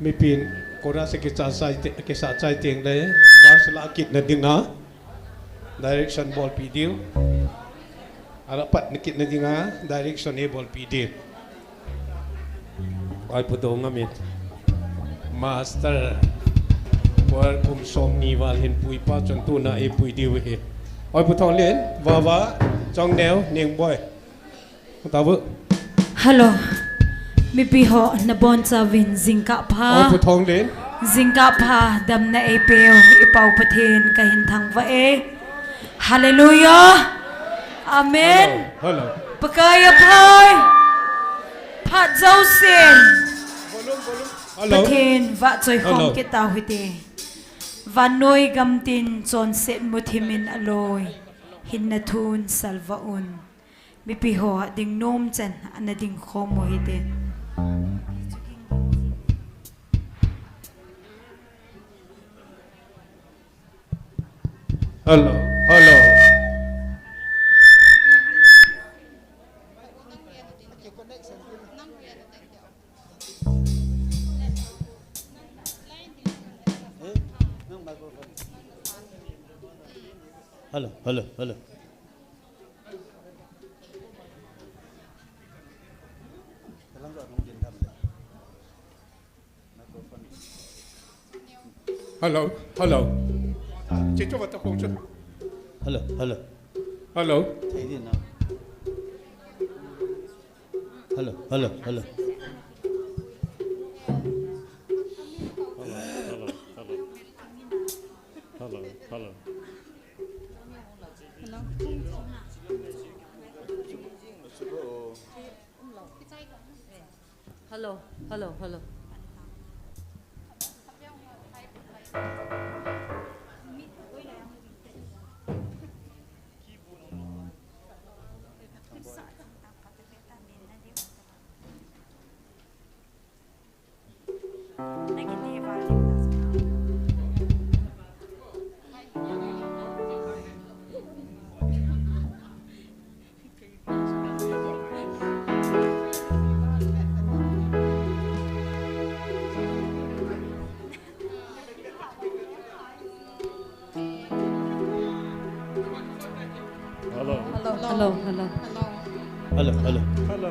mi pin kora se ke sa chai teng le war sala kit na dinga direction ball pidil ara pat nikit na dinga direction e ball pidil ai puto ngamit master war som ni wal hin pui pa chon tu na e pui diu he ai puto len wa trong neo ning boy ta vu Hello, mi piho na bon sa vin zingka ai pa. puto len Zingka pa dam na epeo ipaw patin kahin thang va e. Hallelujah. Amen. hello Pakaya pai. Pat zau sin. hello Patin va choi Hello. khom ke tau hite. Van noi gam tin chon set muthimin aloi. Hin na thun salvaun. Mi piho ding nom chen ana ding khom mo hite. hello hello Hello, hello, hello. hello hello chị cho vào tập không chứ Hello, hello. hello Thấy đi nào. Hello, hello, hello. Hello, hello, hello. Hello, hello. Hello, hello. hello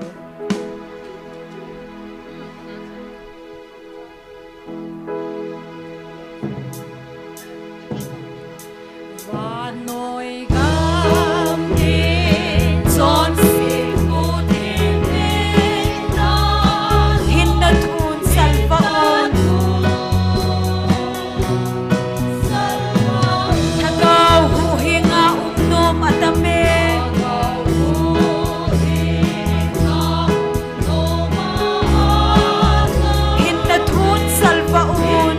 Và nồi cam tin son xin cô thêm lên đó hin na thun salvaon thagaw huhinga umnom atame hin na thun salvaon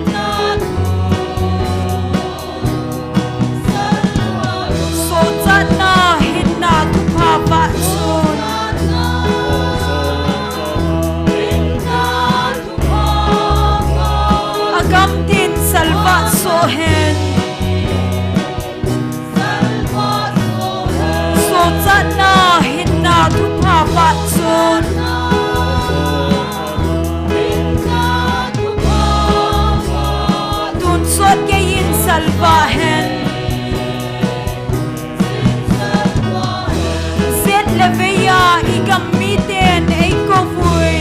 so na hin na thupa va son agam tin salva so hen so na hin na thupa va son tun sot ke yin salva hen Zet leveya igam miten ay kovui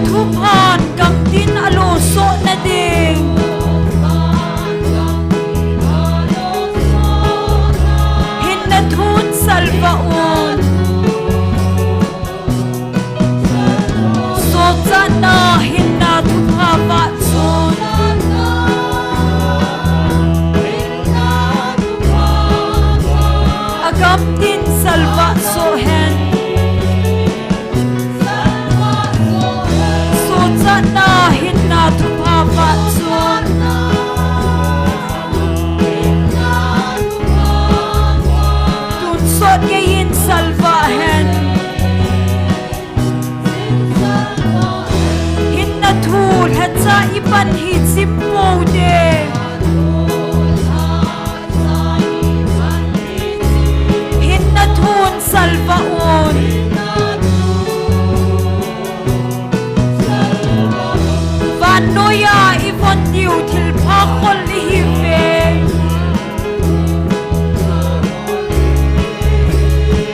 thu phan gam tin alo so na ding hin na thun salvaun so cha na hin na thu pha va chun agam tin salva so hen so cha na hin na thu pha va chun tun so ye in salva hen hin na thul ha cha ipan hi simpo de hin na thun salva un van noya ivon diu thil pha khol hi ve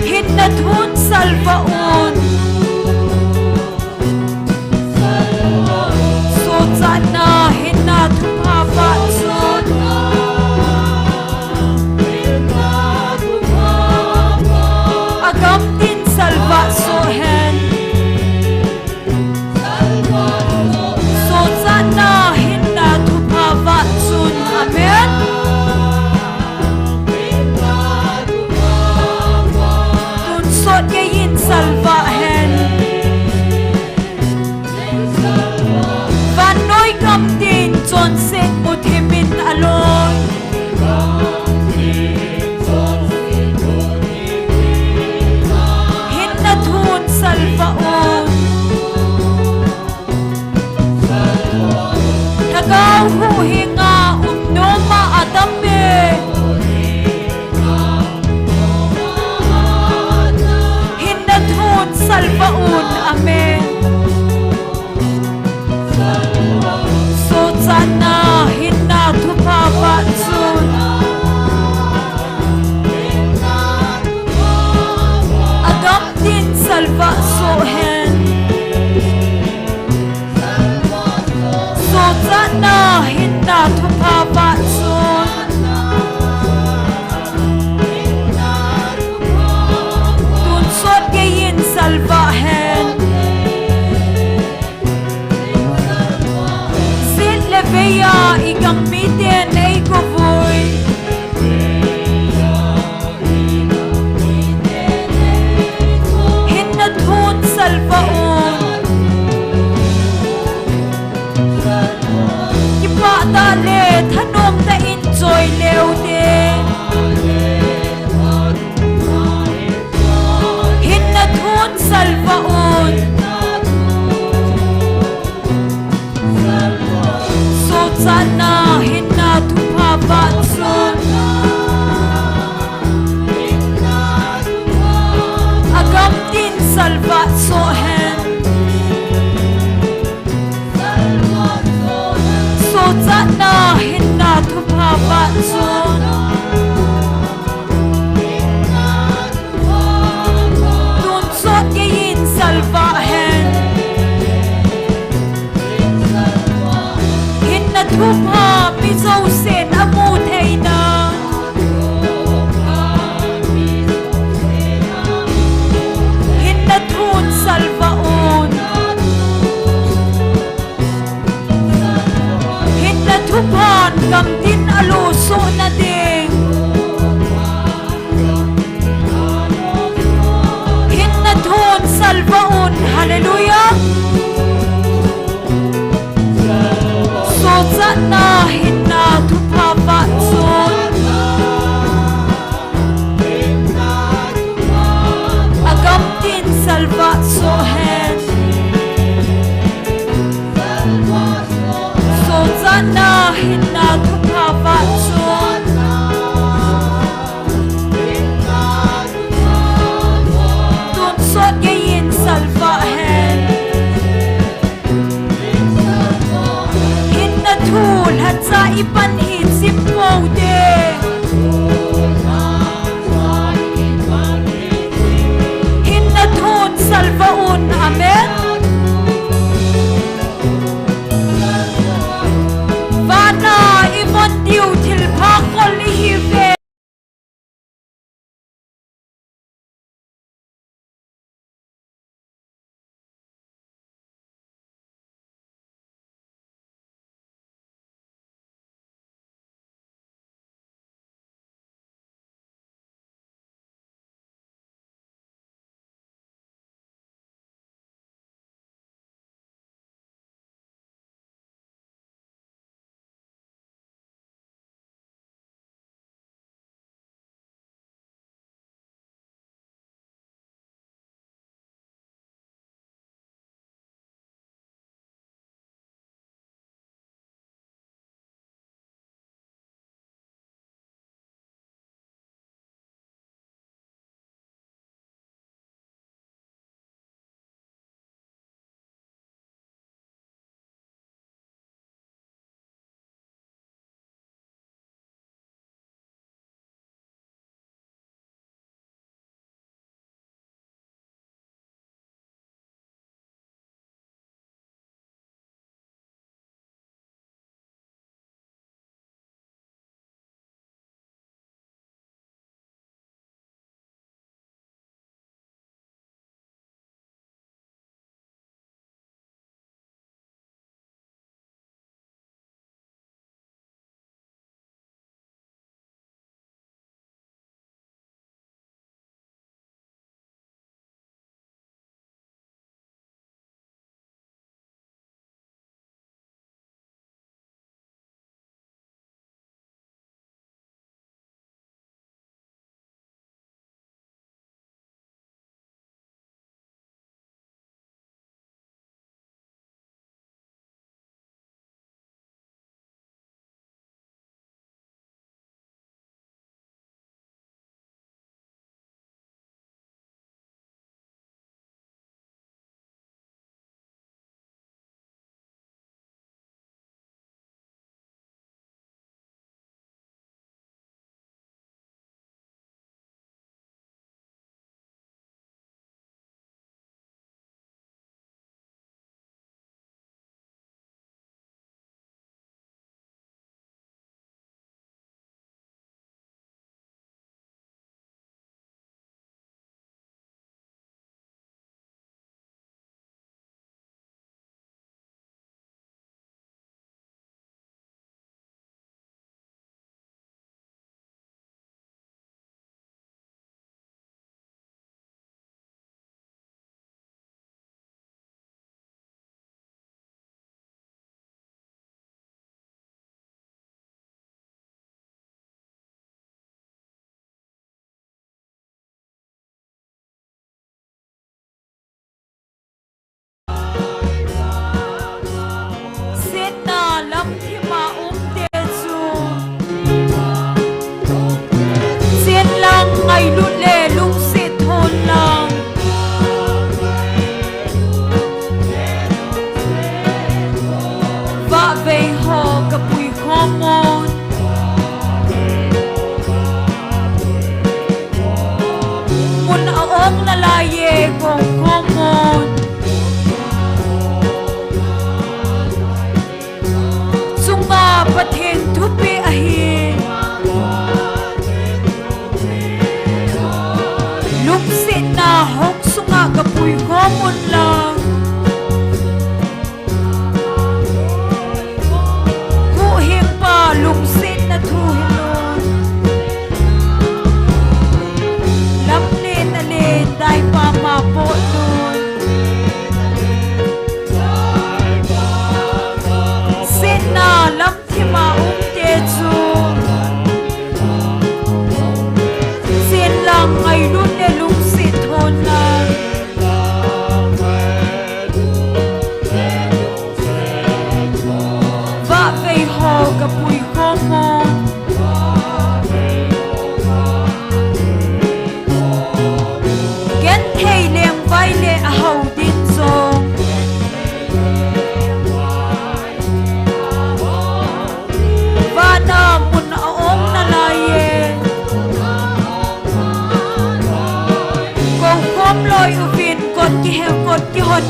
hin na thun salva un so cha na hin na thu pha va chun agam tin salva so hen so cha na hin na thu pha va chun amen tun so ye in salva hen van noi gam tin chon sen mu themin aloi hin na thun salva un tagaw hu hinga no ma adam me hin na thun salva un amen so cha na hin na thu pha va chun agam tin salva so hen so cha na hin na thu pha va chun tun sot ye in salva hen sit le veya igam mi ten ei ko vui hin na thun salva un ki pa ta le thanom ta in joy leu de hin na thun salva un so cha na hin na thu pha va chun agam tin salva so hen so cha na hin na thu pha va chun tun so ye in salva hen hin na thu pha mi zo sen amu theina hin na thun salva un hin na thu phan gam tin alo so na ding hin na thun salva un hallelujah so cha na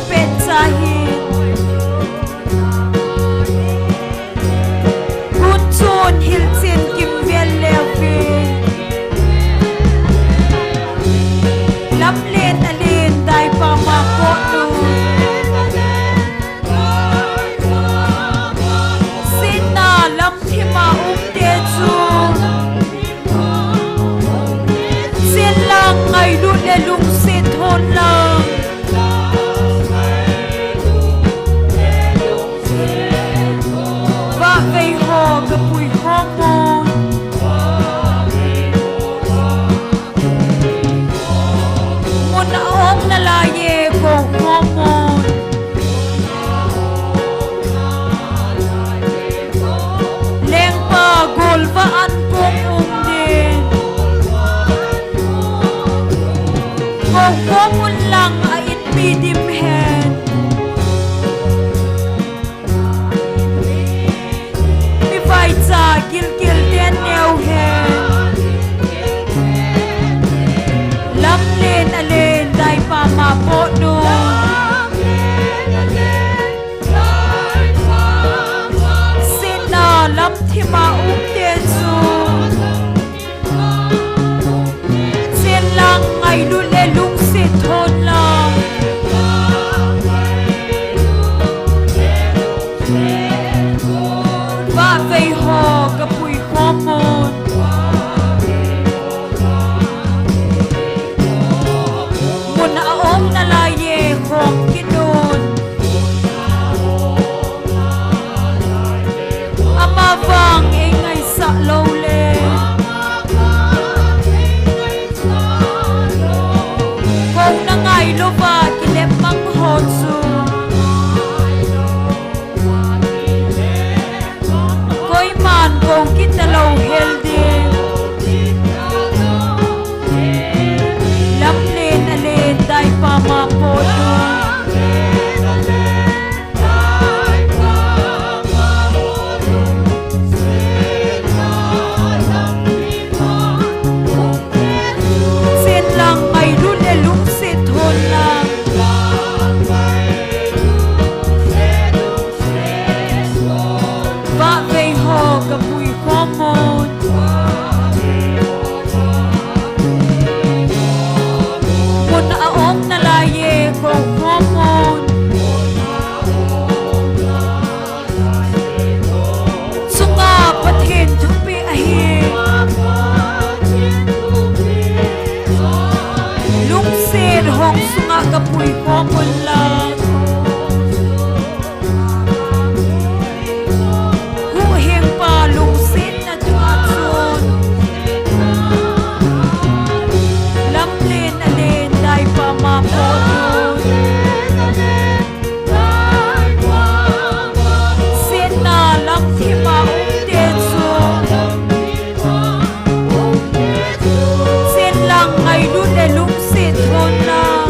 pet sahin kun chun hil chen kim vel levi lam len alen dai pa ma ko nu sin na lam thi ma te chu sin lang ngai lu le lung se thon lang va vei ho ga pui ho mon mon ong na la ye go ho mon leng pa gol va an kong din go ho mon lang a in pi dim hen mi vai cha gil gil den neu hen lam len alen dai pa ma po no sin na lam thi ma te chu sin lang ngai lu le lung se thon lang va vei ho ka pui ho mon mun a ong na la ye khong kinun ama vang e ngai sa lo le kong na ngai lo va ki le mang ho chu koi man kong kit na lo hel de lam len alen dai pa ma po du sin lang ngai lu le lung se thon lang va vei ho ka pui ho mon mun a ong na la ye go ho mon sunga pathen thu pi a hi lung se hong sunga ka pui ho mon lang hu heng pa lung sin na tu chun lam len alen dai pa ma po sin na lam thi ma te chu sin lang ngai lu le lung se thon lang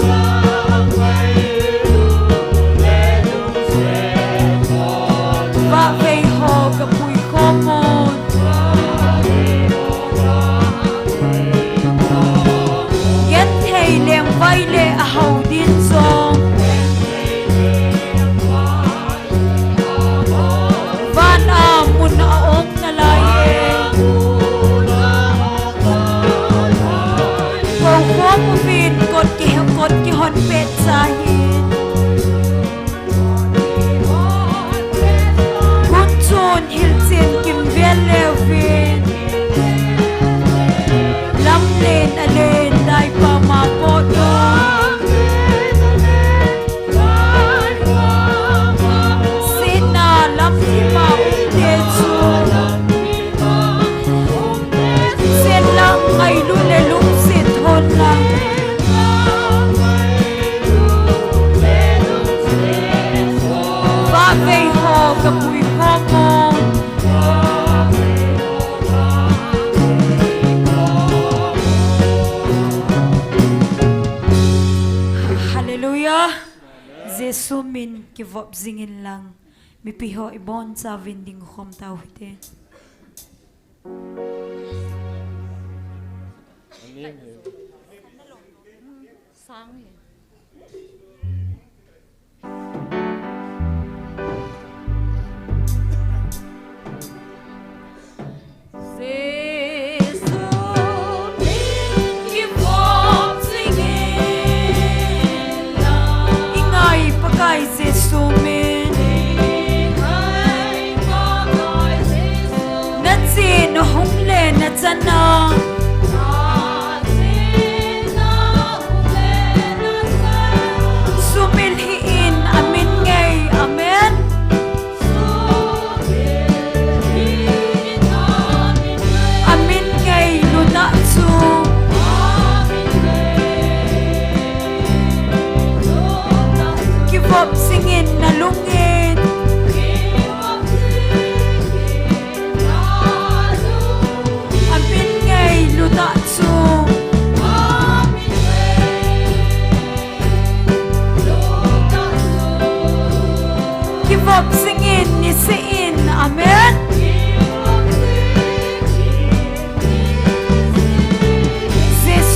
va vei ho ka pui ho mon yan thei leng vai le a hau din song van a mun a ong na la ye go ho mu vin kot ki hon pet sa hin kun chun hil chen kim vel le vin lam len alen dai pa ma po do sin na lam thi ma te chu sin lang ngai lu le lung se thon lang va vei ho ka pui ho mon hallelujah jesu min ki vop zingin lang mi pi ho ibon sa vinding khom tau hite sáng up singing ni siin. Amen.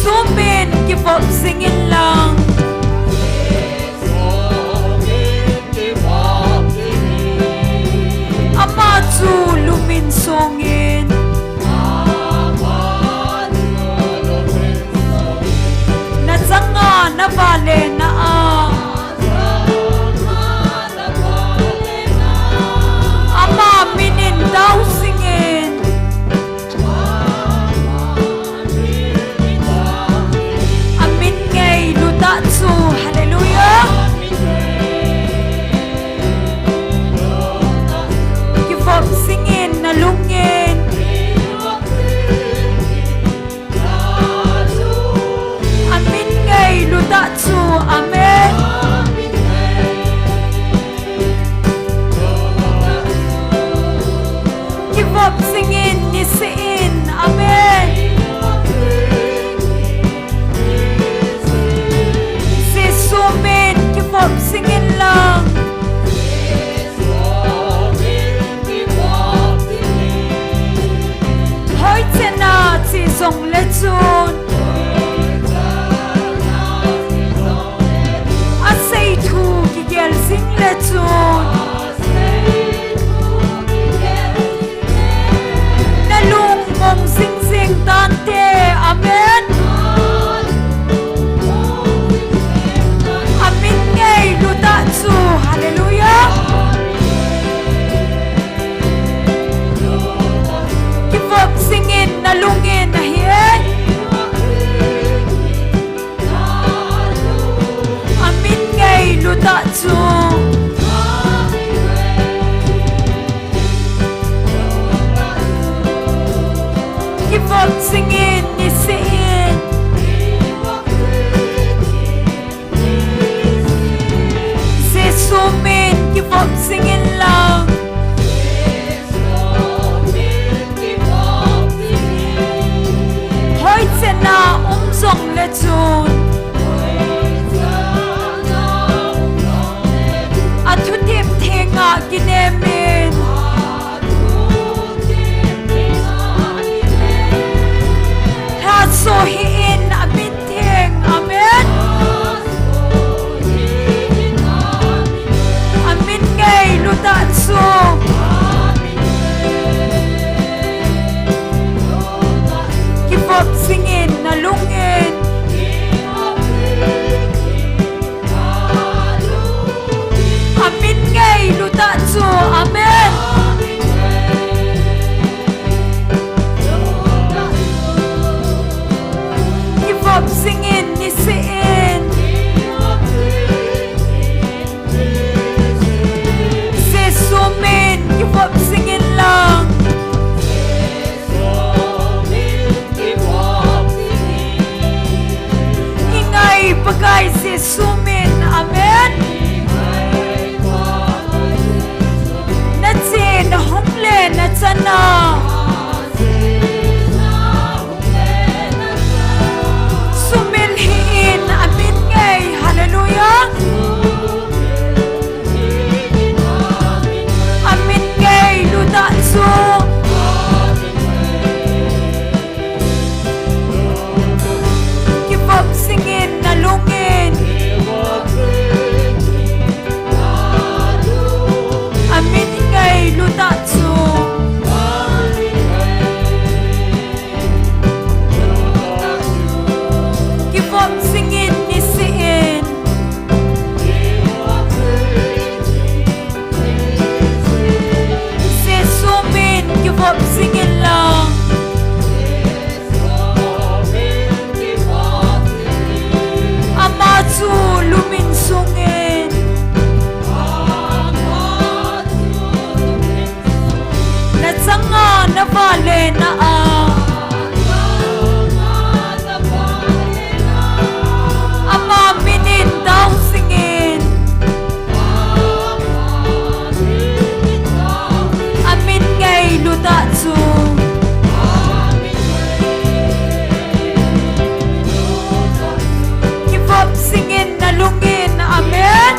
Sumin, give up singing lang. Amatsu lumin songin. Natsanga na vale na ama minin daw singin. Amin ngay lutatsu. Hallelujah. Give up singin na lungin. Amin ngay lutatsu. Amen. Give up singin ni siin. Amen. Si sumin, give up singin lang. Hoi tsena si song le chun. Asay thu kigel sing le chun. Nalung mong sing sing tante. Amen. Amin ngay lutatsu. Hallelujah. Give up singin nalungin na hiyan. Amin ngay lutatsu. Give up singin ni siin. Si sumin, give up singin lang. Hoi tsena song le chun. Atutim thenga kinemin. Tha so hiin amin theng. Amen. Amin ngay lutatsu. Give up singin nalungin. Amin ngay lutatsu. Amen. Give up singin ni siin. Si sumin, give up singin lang. Ingay bagay si sumin. Amen. Natsin humle na tsana. Sumilhiin. Amin ngay. Hallelujah. Amin ngay lutatsu. Give up singin nalungin. Amin ngay lutatsu. Give up singin ni siin. Si sumin, give up singin lang. Amatsu lumin sungin. Natsanga na vale na ama minin daw singin. Amin ngay lutatsu. Give up singin nalungin. Amen.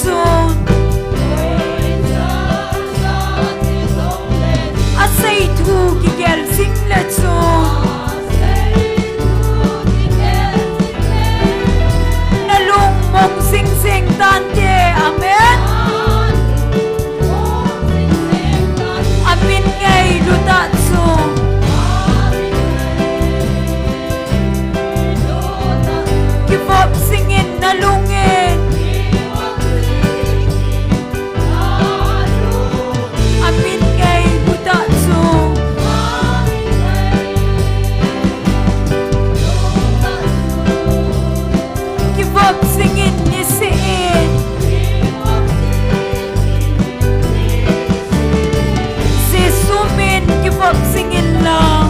chun a sei thu ki gel sing le chun na lung mong sing sing tan te amen amin ngay luta chun give up singing na lungin amin ngay luta chun give up singing ni siin si sumin give up singing lang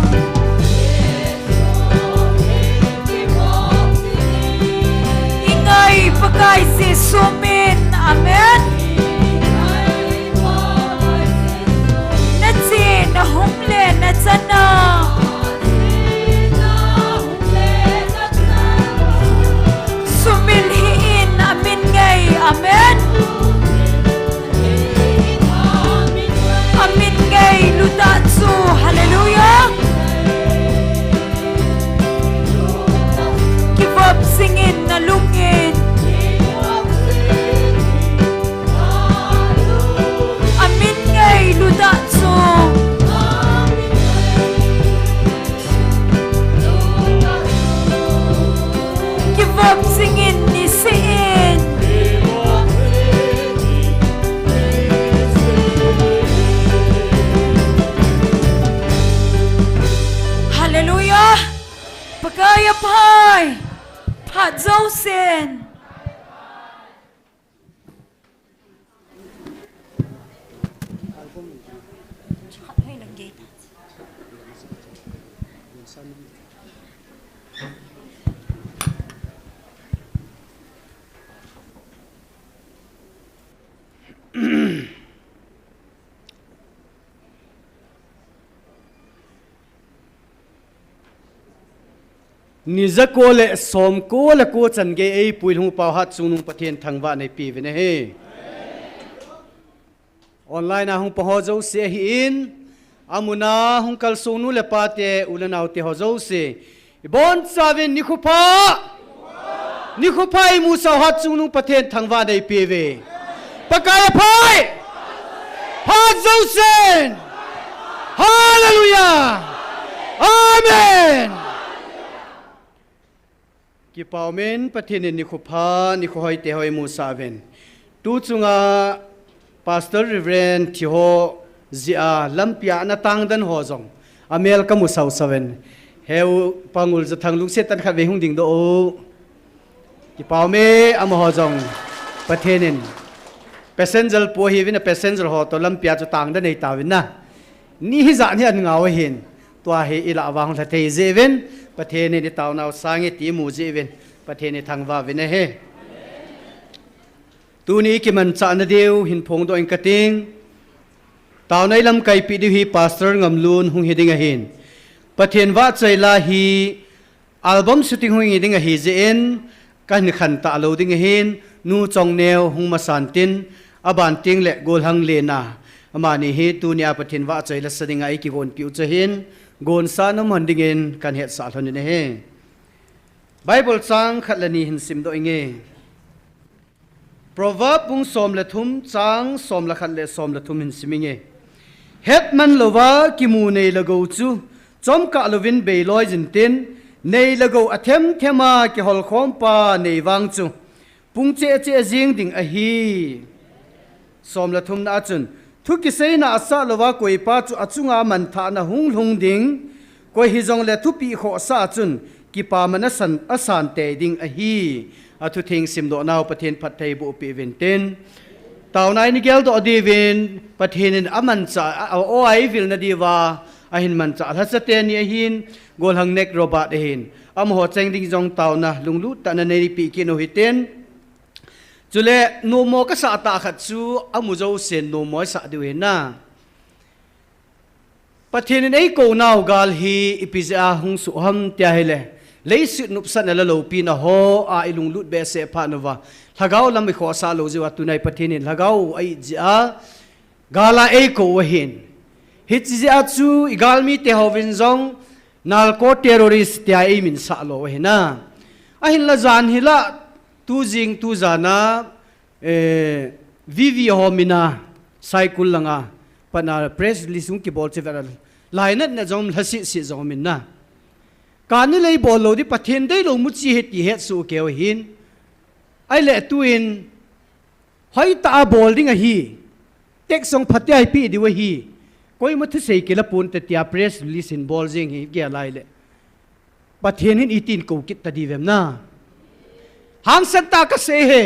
ingay pagkay si sumin amen na si na humle na sana sumilhiin amin ngay amen amin ngay lutatsu hallelujah give up singing na lungin amin ngay lutatsu give up singing ni siin hallelujah pagkaya pai pat dâu sen Niza ko le som ko le ko chan ge ei pui hu pau hat chung nung pathian thangwa nei pi ve ne he online a hung paho zo se hi in amuna hung kal so nu le pa te ulanau te ho zo se bon savin ni khu pa mu sa hat chung nung pathian thangwa nei pi ve pakai phai ha zo sen hallelujah amen ki paumen pathin ni khupha ni khoi te hoi mu saven tu chunga pastor reverend thi ho zia lampia na tangdan ho jong amel ka mu sau saven heu pangul za thanglung se tan kha ve hung ding do ki paume am ho jong pathinin passenger po hi win passenger ho to lampia chu tangdan nei ta win na ni hi za ni an ngaw hin to he ila awang tha thei zeven pathene ni taw naw sangi ti mu jeven pathene thangwa vene he tuni ki man cha na deu hin phong do inkating taw nai lam kai pi di hi pastor ngamlun hung hiding a hin pathen wa chaila hi album shooting hung hiding a hi jen kan khan ta lo ding hin nu chong neu hung ma santin aban ting le gol hang le na amani hi tunia pathen wa chaila sadinga ai ki gon piu cha hin gon sa nam handingen kan het sa thon ne he bible chang khatlani hin sim do inge proverb pung som la thum chang som la khat le som la thum hin siminge hetman lova ki mu nei la go chu chom ka lovin be loi jin tin nei la go athem thema ki hol khom pa nei wang chu pung che che jing ding a hi som la thum na chun thu ki sei na asa lova koi pa chu achunga man tha na hung lung ding koi hi jong le thu pi kho sa chun ki pa man san asan te ding a hi athu thing sim do naw pathen phat thei bu pi venten taw nai ni gel do divin pathen aman cha o ai vil na diwa a hin man cha tha te ni hin gol hang nek roba de hin am ho cheng ding jong taw na lunglu ta na nei pi ki no hiten chule no mo ka sa ta khat chu amu zo sen no mo sa de na pathen nei ko naw gal hi ipisa hung su ham tia hele lấy sự nụp sân là lâu pin à ho à ilung lút bé sẽ phá nova thagao làm mình khó xa lâu rồi tu này phát hiện thagao ai giá gala ai cô hin hít giá chú igalmi te hovin zong narco terrorist te ai min sa lo hin na ahin la zan hila tu jing tu zana vivi homina cycle langa pana press lisung ki bol che veral lainat na zom hasi si zom min na kan lei bol lo di pathen dei lo mu chi het ti het su keo hin ai le tuin hoi ta bol ding a hi tek song phatia ai pi di wa hi koi ma thu sei ke la pun te tia press listen bol jing hi ge lai le pathen hin itin ko kit ta di vem na hang san ta ka se he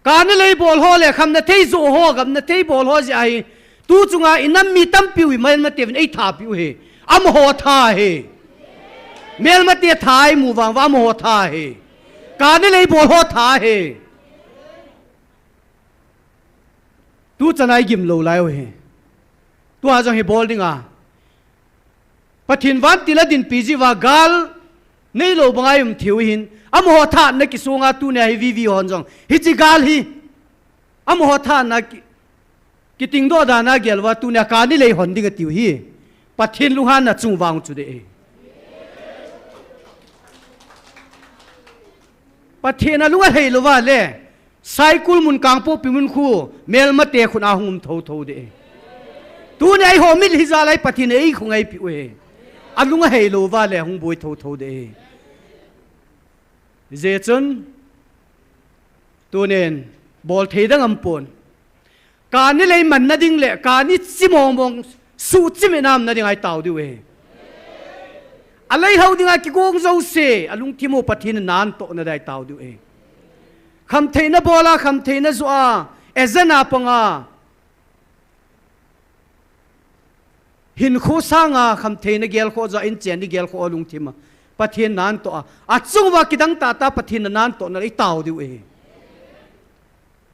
kan lei bol ho le kham na thei zo ho gam na thei bol ho ji ai tu chunga inam mi tam piu mai ma te ei tha piu he am ho tha he mel ma te thai mu wang wa mo tha he kan lei bol ho tha he tu chanai gim lo lai he tu a jang he bol ding a pathin wan tila din piji wa gal nei lo bangai thiu hin am ho tha na ki sunga tu ne hi vi hon jong hi chi gal hi am ho tha na ki ting do da na gel wa tu ne ka ni lei hon ding tiu hi pathin lu han na chung wang chu de pathin a lunga hei lo wa le cycle mun kang po pi mun khu mel ma te khun a hum tho tho de tu ne ai ho mil hi za lai pathin ei khungai pi we alunga hei lo wa le hung boi tho tho de je chun tu nen bol thei dang am pon ka ni lei man na ding le ka ni chi mong mong su chi me nam na ding ai tau di we alai hau ding a ki gong zo se alung thi mo pathin nan to na dai tau di we kham thei na bola kham thei na zo a ezana panga hin khu sanga kham thei na gel kho za in chen ni gel kho alung thima pathin nan to a chung wa kidang ta ta pathin nan to na ai tau di we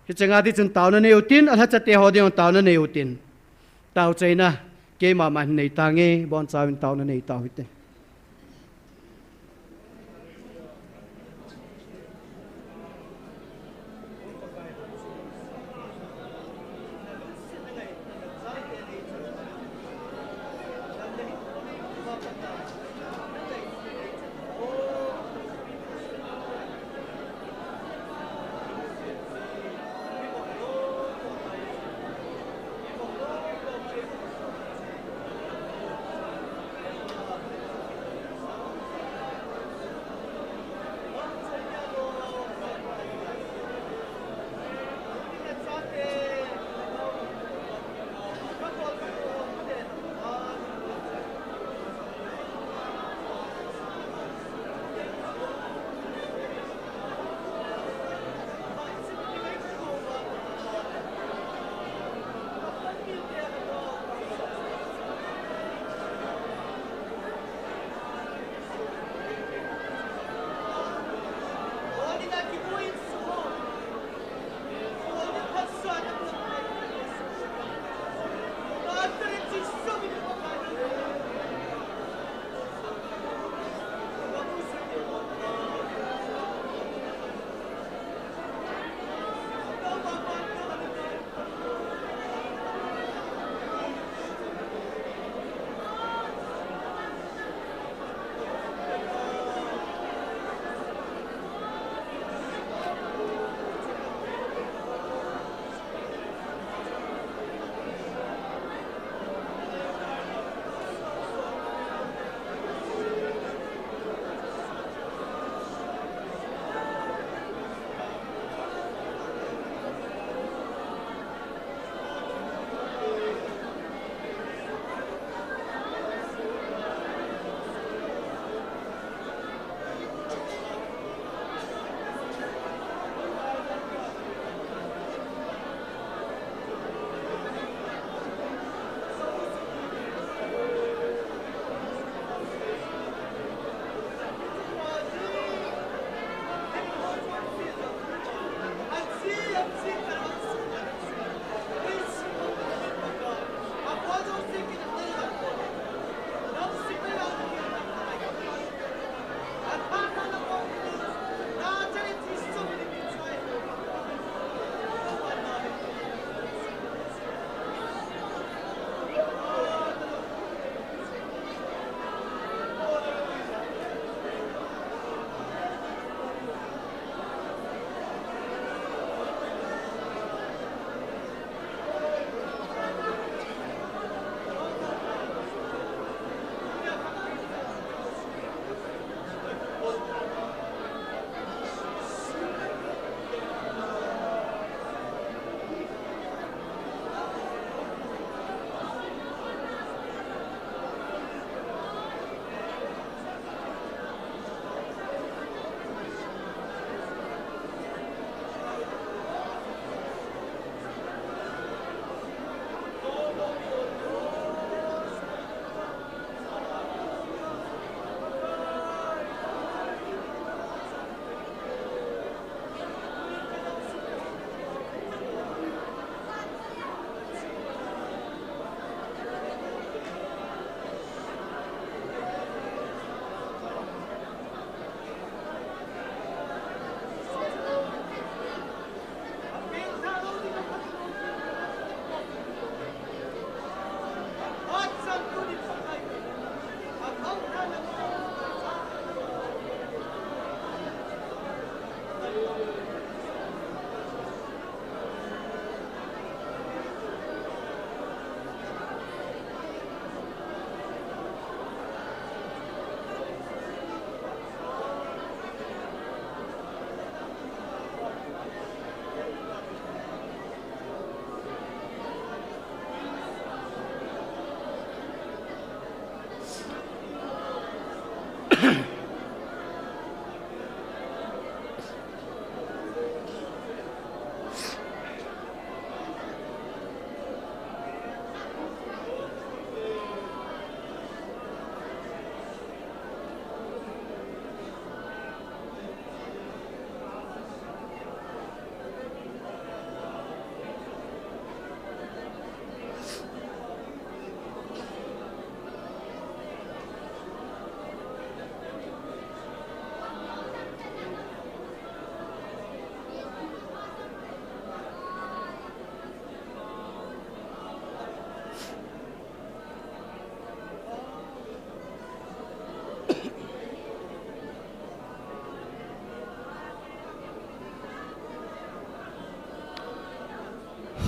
hi changa di chun tau na ne utin a cha te ho de tau na ne utin tau chaina ke ma man nei ta nge bon chawin tau na nei tau hite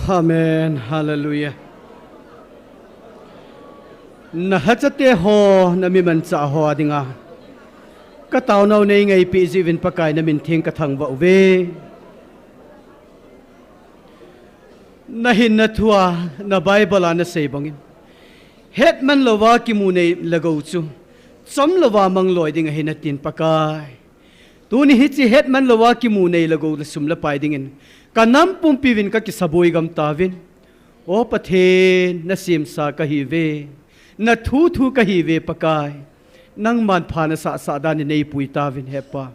Amen. Hallelujah. Na hachate ho na mi man cha ho adinga. Ka taw nau nei ngai pi jivin pakai na min thing ka thang wa ve. Na hin na thua na Bible ana sei bangin. Het man lawa ki mu nei lagau chu. Chom lawa mang loi ding hin na tin pakai. Tu ni hi chi het man lawa ki mu nei lagau la sum la pai dingin. Kanam pum pivin ka ki saboi gam tavin. O pathe na sim sa ka hi ve. Na thu thu ka hi ve pakai. Nang man phana sa sa dan ni nei pui tavin hepa.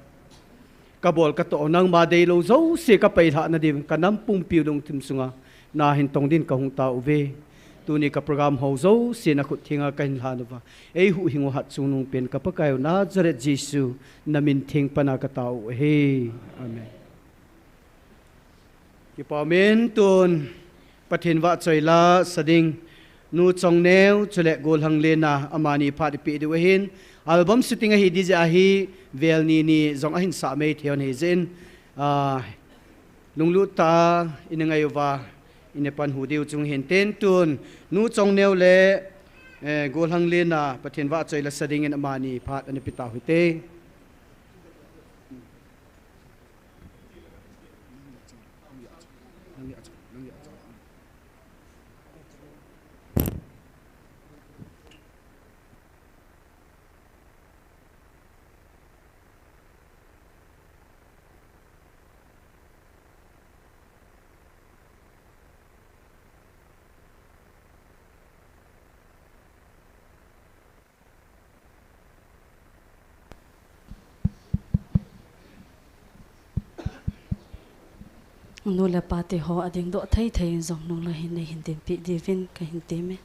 Kabol ka to nang ma dei lo zo se ka pai tha na dim kanam pum piu dong tim sunga. Na hin tong din ka hung ta uve. Tu ni ka program ho zo se na khut thinga ka hin hanova. Ei hu hingo hat sunung pen ka pakai na Nazareth Jesu na min thing pana ka tau he. Amen. Ki pamen tun pathin wa choi la sading nu chong neu chule gol hang le na amani phat pi de hin album shooting a hi dj a hi vel ni zong a hin sa me theon he zen lunglu ta inangai wa inepan hu deu chung hen ten tun nu chong neu le gol hang le na pathin wa choi la sading in amani phat ani pita huite nô là ba tê họ ading độ thấy thấy dòng nô là hình này hình tiền bị divin cái hình tím ấy.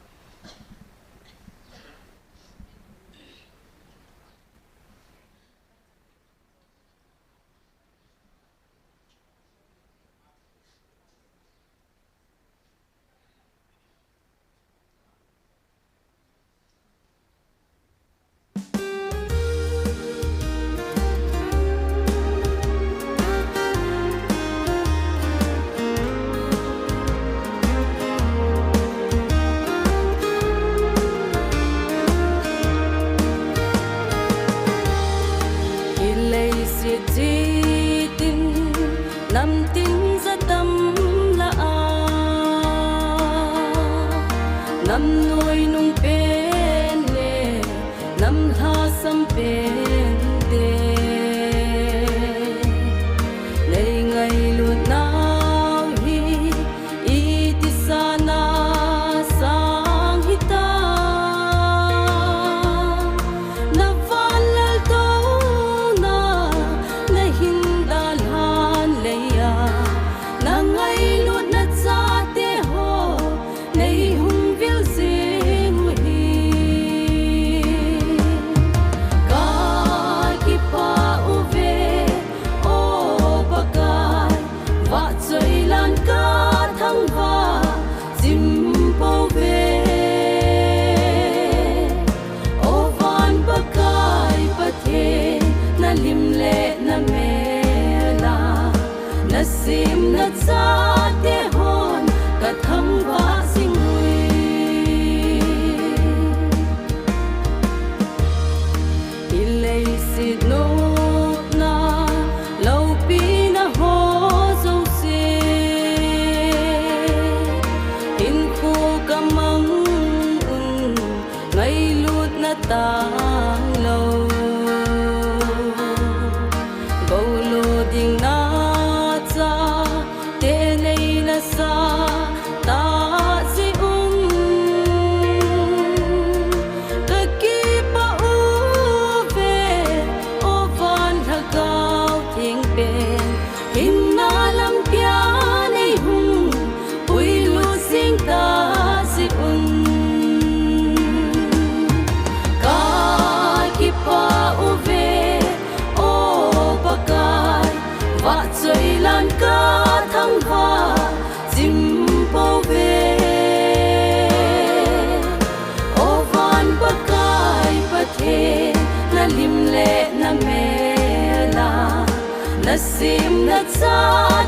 Sim na cha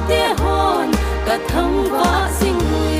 te hon ka thang va sing hui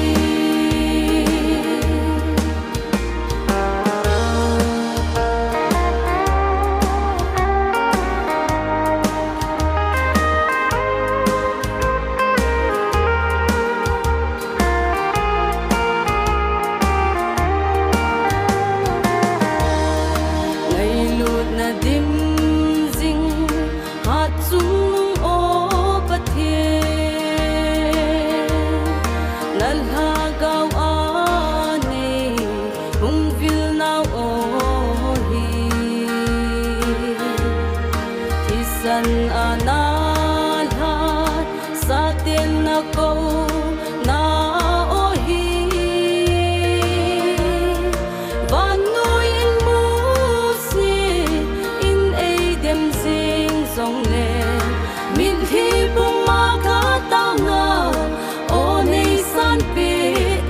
gen na ko na o hi van noi in mu si in a dem sing song le min hi bu ma ka ta na o nei san pi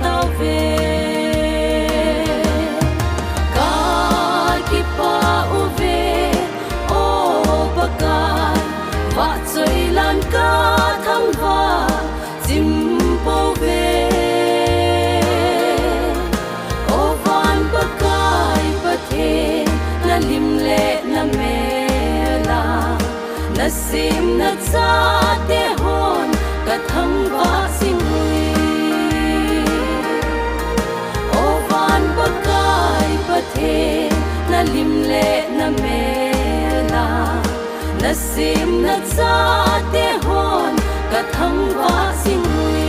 ta ve ka ki pa u ve o ba ka va choi lan ka thang va sim po ve o van ba kai ba the na lim le na me la na sim na cha te hon ka thang va sing hui o van ba kai ba the na lim le na me la na sim na cha te hon ka thang va sing hui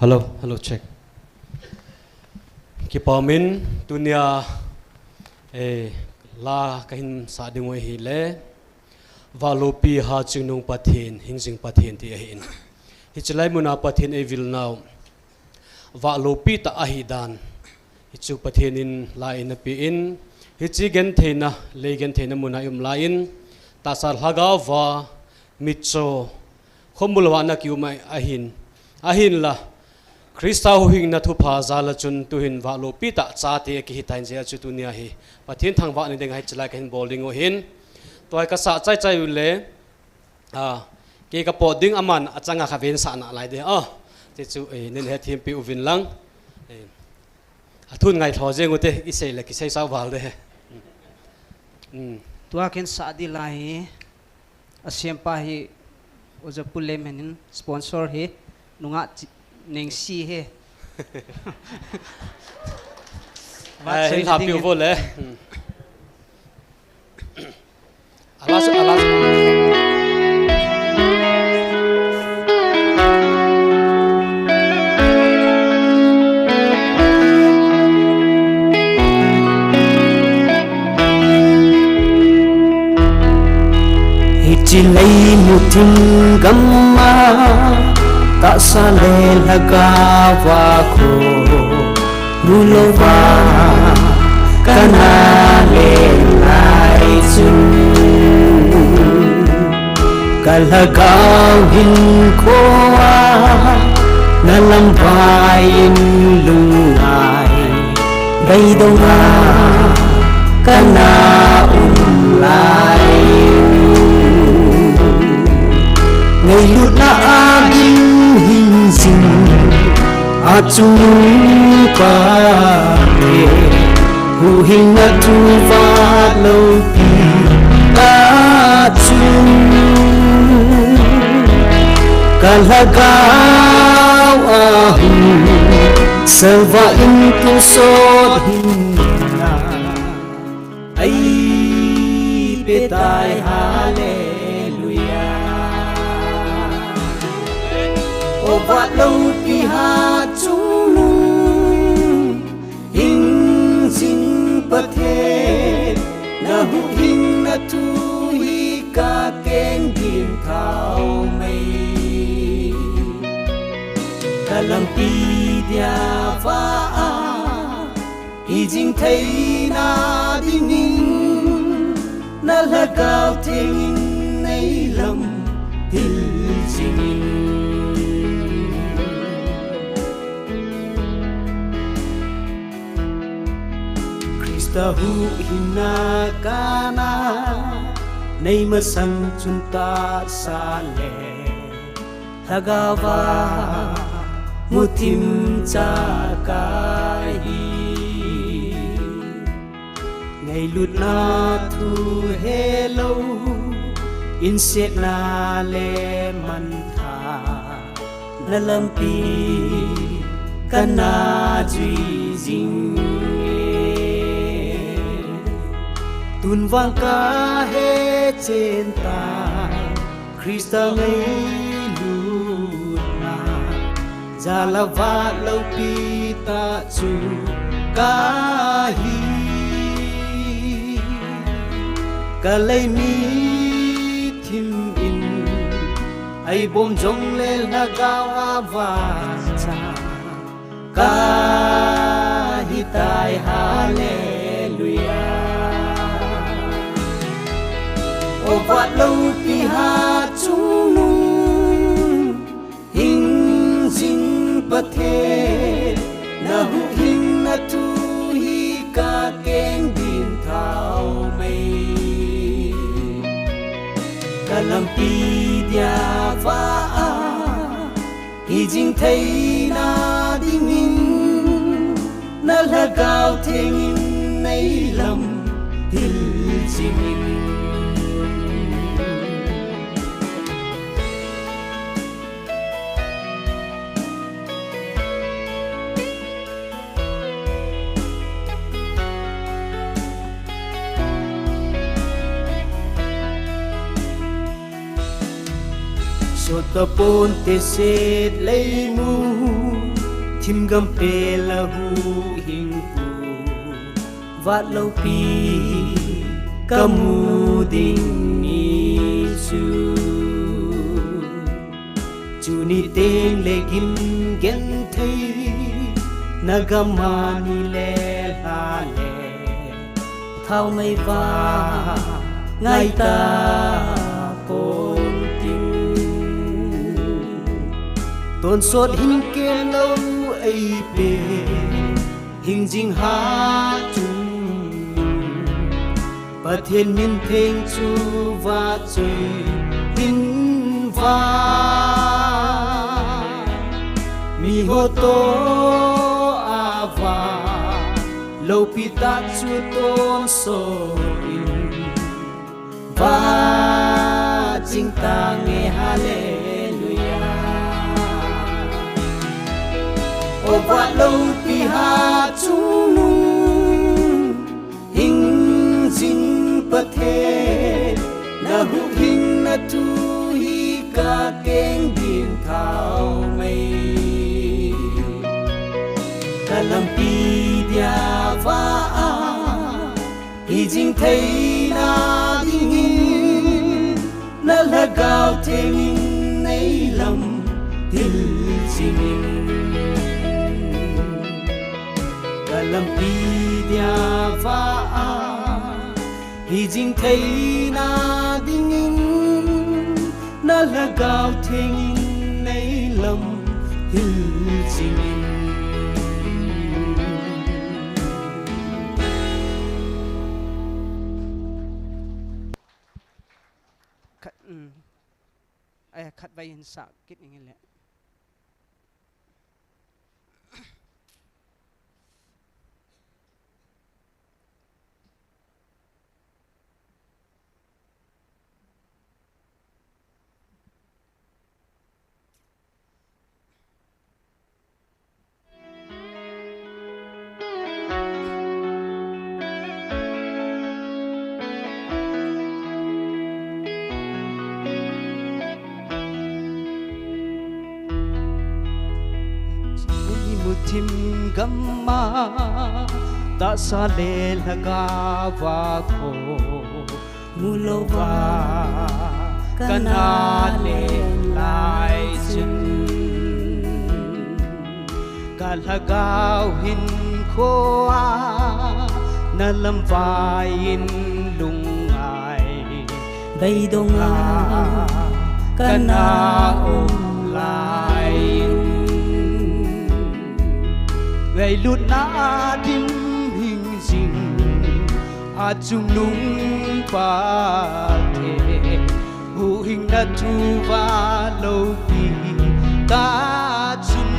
Hello, check. Kipamin dunia la kahin sa dingoi hi le valopi ha chinung pathin hingsing pathin ti ahin hi chlai muna pathin e vil now valopi ta ahidan hi chu pathin in la in pi in hi chi gen theina le gen theina muna la in ta sar haga wa mitcho khomulwa na kiumai ahin la Krista hu hing na thu pha zala chun tu hin wa lo pi ta cha te ki hi tain je chu tu nia hi pathin thang wa ni deng hai chlai kan bowling o hin toy ka sa chai chai le ke ka po ding aman achanga kha ven sa na lai de te chu nen he thim pi uvin lang athun ngai tho je ngote i sei la ki sei sa wal de tua ken sa di lai asiam pa hi oja pule menin sponsor hi nunga neng si he hin ha pi vo le alas Chilai mutin gamma ta sale lagawa ko rulova kanale lai sun kalagaw hin ko nalambayin lungay baydonga kana ulay ngaylut na aging hinsing at sumukake huhing na tuvat lopi at sun kalagaw ahu salvain pusod hinna ay petay hallelujah o vạt lâu pi ha chung lung hình sinh bất thế na hu hình na tu hi ca kén điên thao mây ta làm pi dia va hi jing thấy na đi ninh na là cao thiên nay lầm hil jing tahu hina kana nay mà sang chúng ta xa lệ thagawa một thìm cha cái ngày lụt na thu he lâu in set na le man tha na lam pi kana duy ding tun vang ca he trên tai Christa ngày lụt na za la va lâu pi ta chu ca hi cả lấy mi thim in ai bom jong le la gawa va cha ca hi tai hallelujah o va lâu pi ha chung nung hình dinh pa the na hu hin na tu hi ka keng din thao mây làm pi dia va hi jing thấy na ding in na la gao theng nay lam hil jing ta ponte set lấy mu thim gam pe la hu hing pu vat lâu pi kamu ding ni chu ni teng le gim gen thei nagama ni le la le thao mai va ngai ta tôn sốt hình kê lâu ấy bề hình dinh hát chung và thiên min thênh chu và chơi tin va mi hô tô a va lâu pi ta chu tôn sốt in và chính ta nghe hallelujah o va lâu pi ha chung nung hình dinh pa the na hu hin na tu hi ka keng din thao mây ka lam pi dia va hi jing thấy na ding in na la gao theng nay lam hil jing lam pi dia va hi jing thấy na ding in na la gao theng nay lam hil jing ai khát vay hình sạ kết như lẽ thim gamma ta sa le laga va ko mulova kana le lai chun ka lagao hin ko a na lam vai in lung ai bay dong a kana lai ngày lụt na dim hình dinh a chung nung pa the hu hình na thu va lâu pi ta chun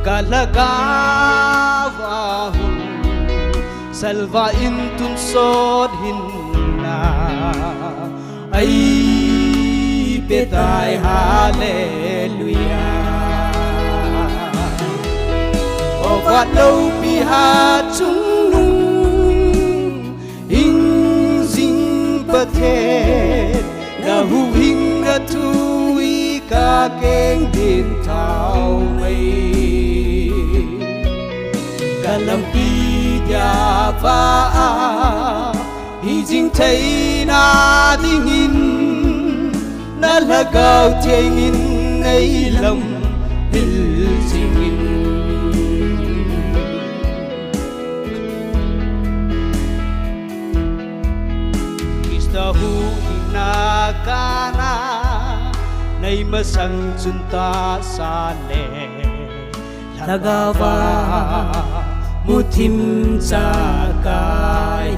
kalaga va hu salva in tun sod hin na ai pe tai hallelujah o wat lâu pi ha chung nung in ding pa the na hu hing na tu I ka keng din thao mây kalam pi dia va hi jing thei na ding in na la gao theng in nei lam hil jing in hu na kana nay masang chunta sa le lagawa muthim cha kai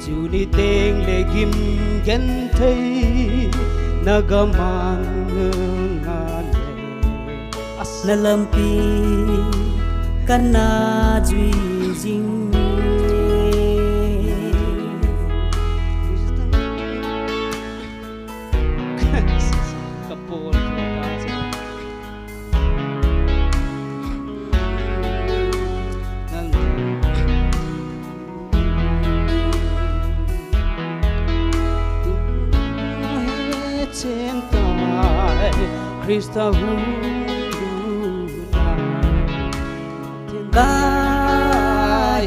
chuni teng le gim gen thei nagaman nga le asna lampi kana jui jing Krista hu na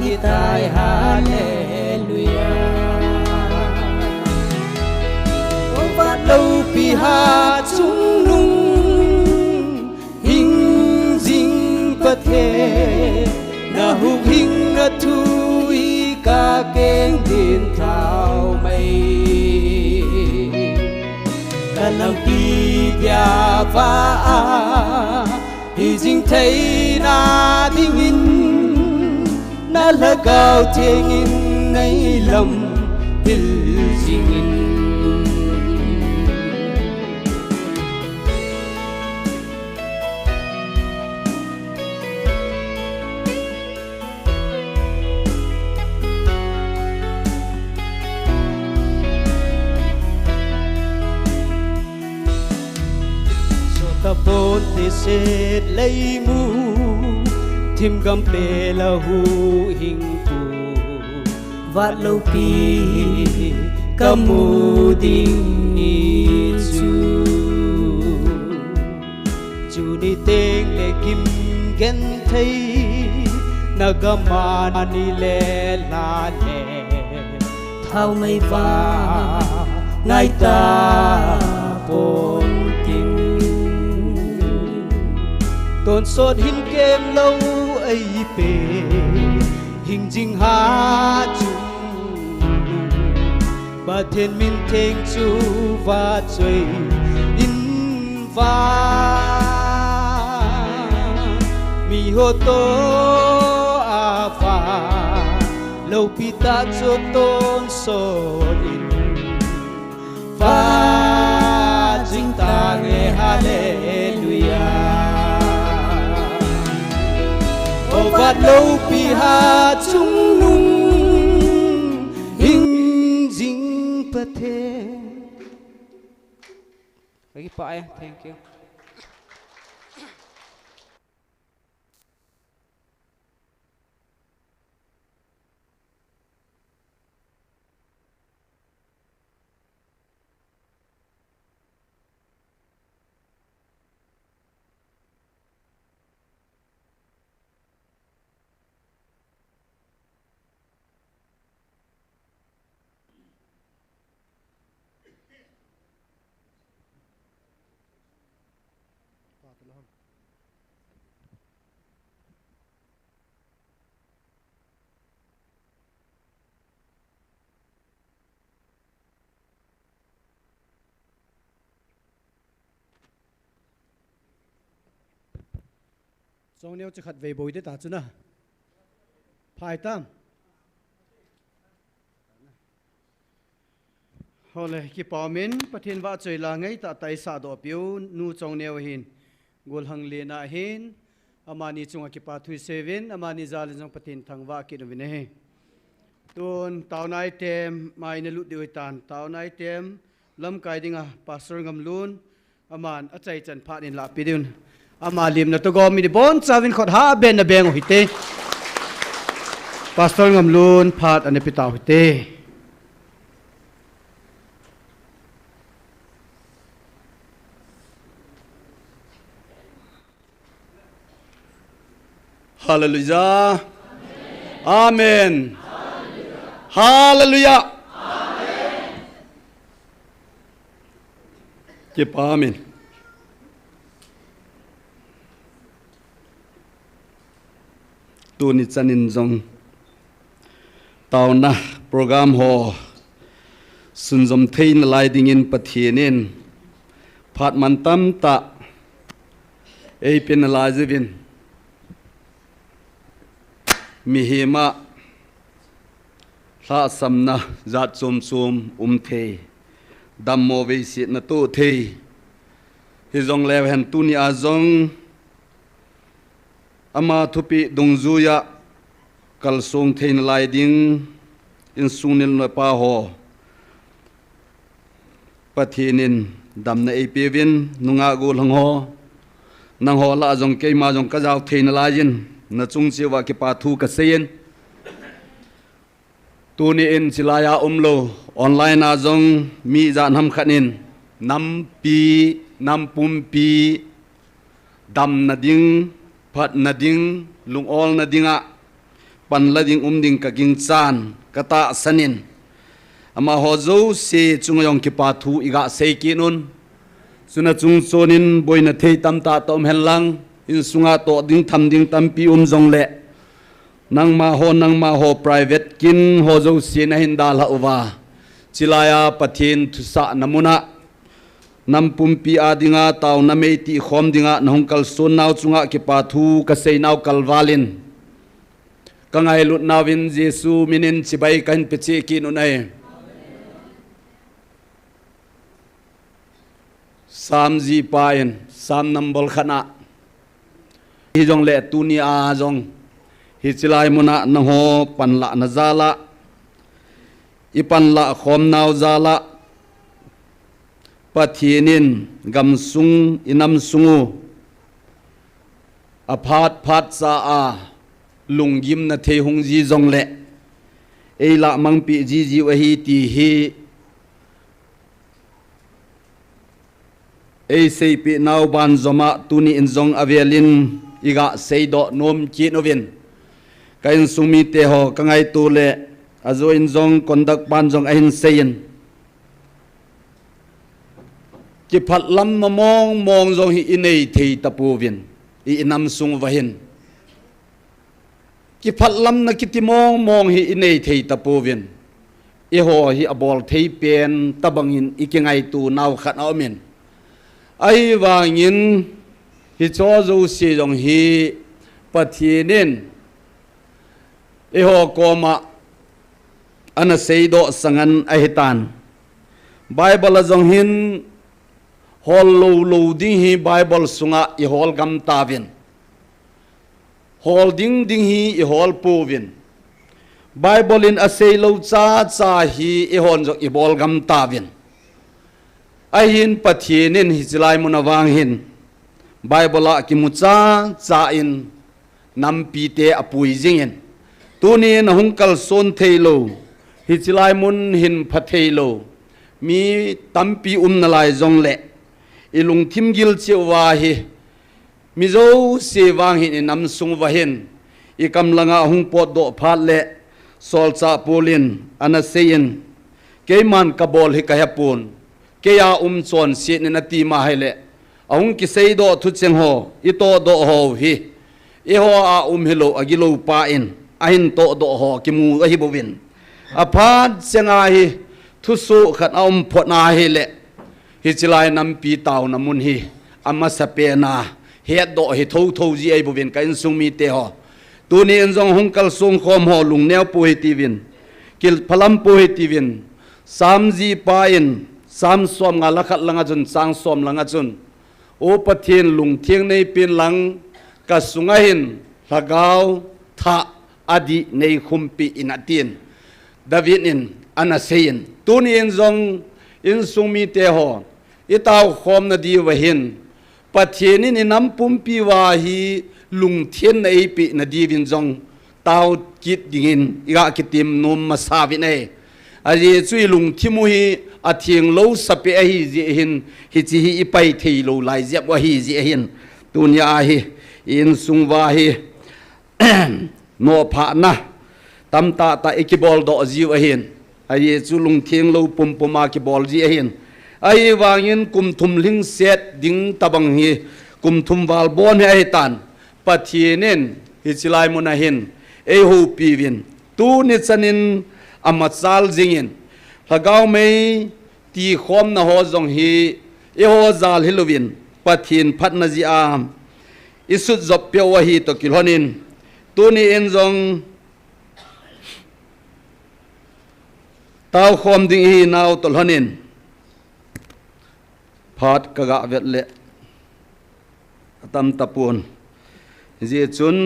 hi tai hallelujah o va lâu pi ha chung nung hing jing pa the na hu hing na thu I ka keng din thao mây kalam pi dia va hi jing thei na ding in na la gao theng in nei lam hil jing in ta bon te set lei mu thim gam pe la hu hing pu vat lo pi kamu ding ni chu ni teng le kim gen thei nagama ni le la le thao mai va ngai ta pon tôn sốt hin kem lâu ấy pe hình jing ha chung ba thiên min theng chu va chơi in va mi ho to a va lâu pi ta cho tôn sốt in va jing ta nghe hallelujah o va lâu pi ha chung nung hing jing pa the Lagi Pak ya, thank you. Song neo chỉ khát về bồi để ta chứ na, phải tam, Hole ki pamin pathin wa choi la ngai ta tai sa do piu nu chong neo hin gol hang le na hin amani chunga ki pa thui 7 amani zal jong pathin thang wa ki no ne he tun taw nai tem mai ne lu dioi tan taw nai tem lam kai dinga pastor ngam lun aman a chai chan pha in la pi dun ama lim na to go mi bon chawin khot ha ben na beng hi te pastor ngam lun phat ane pi taw hi te Hallelujah. Amen. Hallelujah. Kita amin. Tu ni chanin jong tau na program ho sun jom thein lai ding in pathienin phat man tam ta ei pen la jevin mi hema la samna zat som the dam mo ve si na tu the hi jong lew hen tu ni a jong ama thupi dungzu ya kal song thein lai ding in sunil na pa ho pathinin dam na epevin nunga go lang ho nang ho la jong ke ma jong ka jaw thein lai jin na chung chiwa ki pa thu ka sein tu ni in silaya umlo online a jong mi jan ham khanin nam pum pi dam na ding phat na ding lung ol na dinga pan la ding ding ka ging chan kata sanin ama hozo se chung yong ki pa thu iga se ki nun suna chung chonin boina thei tam ta tom hen lang in sunga to ding tham ding tam pi jong le nang ma ho private kin ho zo si na hin dal hawa chilaya pathin thusa namuna nam pum pi adinga taw na mei ti khom dinga nong kal sun naw chunga ki pa thu ka sei naw kalwalin kangai lut nawin jesu minin chibai kan pechi ki nu nai sam ji pain sam nambol khana hi jong le tu ni a jong hi chilai muna na ho pan la na zala i pan la khom naw zala pathinin gam sung inam sungu aphat phat sa a lunggim na the hung ji jong le ei la mang pi ji ji wa hi ti hi ei sei pi naw ban zoma tuni in jong avelin iga seido nom chi novin kain sumi te ho kangai tu le azo in jong kondak ban jong ahin sein ki phat lam na mong jong hi inei thei tapu vin I inam sung vahin ki phat lam na kiti mong hi inei thei tapu vin I ho hi abol thei pen tabangin ikingai tu naw khat amin ai wangin hi cho zo si jong hi pathinin e ho koma ana seido sangan ahitan bible jong hin hol lo ding hi bible sunga I hol gam tavin hol ding hi I hol povin bible in asei lo cha hi I hon jok I bol gam tavin ahin pathinin hi chilai munawang hin bible a ki mucha cha in nam pi te apui jingin tuni na hungkal son theilo hi chilai mun hin phatheilo mi tampi nalai jong le ilung thim gil chewa hi mi zo se wang hin nam sung wa hin I kam langa hung pot do phat le sol cha polin ana sein keiman kabol hi ka hapun ke ya chon si ne na ti ma hele ahung ki sei do thu cheng ho I to do ho hi e ho a hilo agilo pa in ahin to do ho ki mu a hi bovin a phat senga hi thu su khat phot na hi le hi chilai nam pi taw na mun hi ama sape na he do hi tho ji ai bovin ka in sung mi te ho tu ni en jong hung kal sung khom ho lung neo pu hi ti vin kil phalam pu hi ti vin sam ji pa in sam som nga lakhat langa chun chang som langa chun o pathin lung thiang nei pin lang ka sunga hin lagaw tha adi nei khumpi inatin David in anasein tuni in zong in sungmi te ho itaw khom na di wahin pathin in nam pumpi wa hi lung thien nei pi na di vin zong tao kit dingin iga kitim num masavi nei aji chui lung thimu hi athing lo sape hi ji hin hi chi hi ipai thei lo lai jep wa hi ji hin tunya hi in sungwa hi no pha na tam ta ta ekibol do ji wa hin aji chu lung thieng lo pum puma ki bol ji hin ai wangin kum thum ling set ding tabang hi kum thum wal bon he tan pathinen hi chilai muna hin e ho piwin tu ni chanin amachal jingin lagaw mei ti khom na ho zong hi e ho zal hilovin pathin phatna ji am isut zop pe wa hi to kilhonin tu ni en zong taw khom ding hi naw tolhonin phat kaga vet le tam tapun ji chun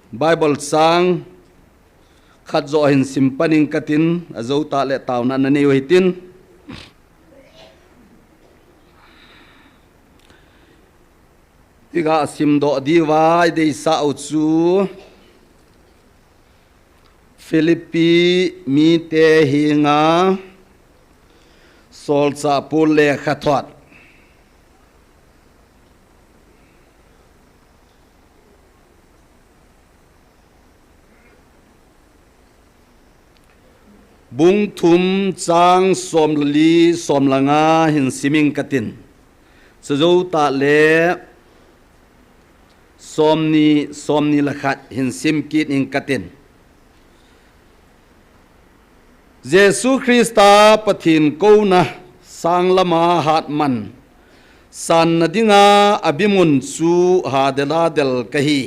Bible sang khat zo hin simpaning katin azo ta le taw na na nei hitin iga sim do di wa de sa u chu Philippi mi te hinga sol cha pul le khathot bung thum chang som li som langa hin siming katin sazo ta le somni lakhat hin sim kit in katin Jesu Christa pathin ko na sang lama hat man san nadinga abimun su hadela del kahi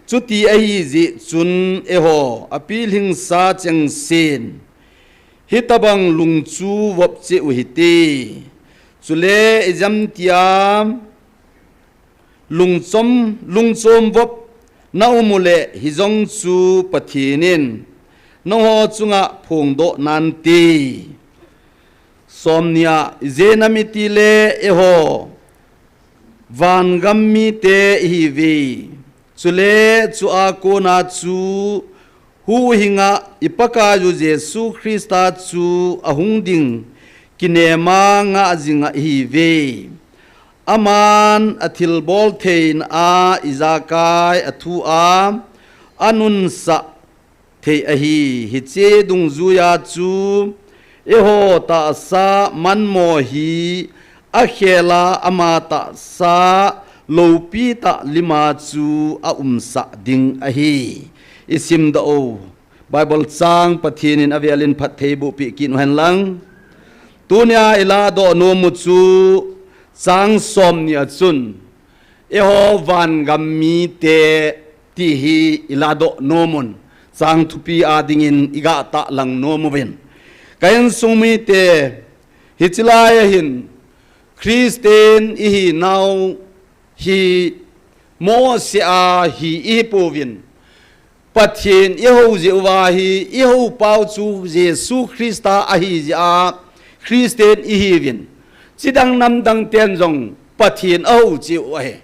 chuti ai ji chun eho apil hing sa cheng sin hitabang lungchu wop che uhiti chule ejam tiam lungchom wop na umule hizong chu pathinin no ho chunga phongdo nanti somnia zenamiti le eho van gammi te hivi chule chu a ko na chu hu hinga ipaka ju Jesu Christa chu ahungding kinema nga jinga hive aman athil bol thein a izakai athu a anun sa thei ahi hiche dung zuya chu eho ta sa manmo hi a khela amata sa lopi ta lima chu a umsa ding ahi isim da o Bible sang pathinin avialin phatheibu pi kin han lang tunya ila do no mu chu sang som ni achun eho van gammi te ti hi ila do nomun sang thupi adingin iga ta lang no moven kain sumi te hichilaya hin Christian hi now hi mo sia hi i povin pathin yeho jewa hi yeho pau chu Jesu Christa ahi ja Christian hi vin sidang nam dang ten jong pathin au chiu he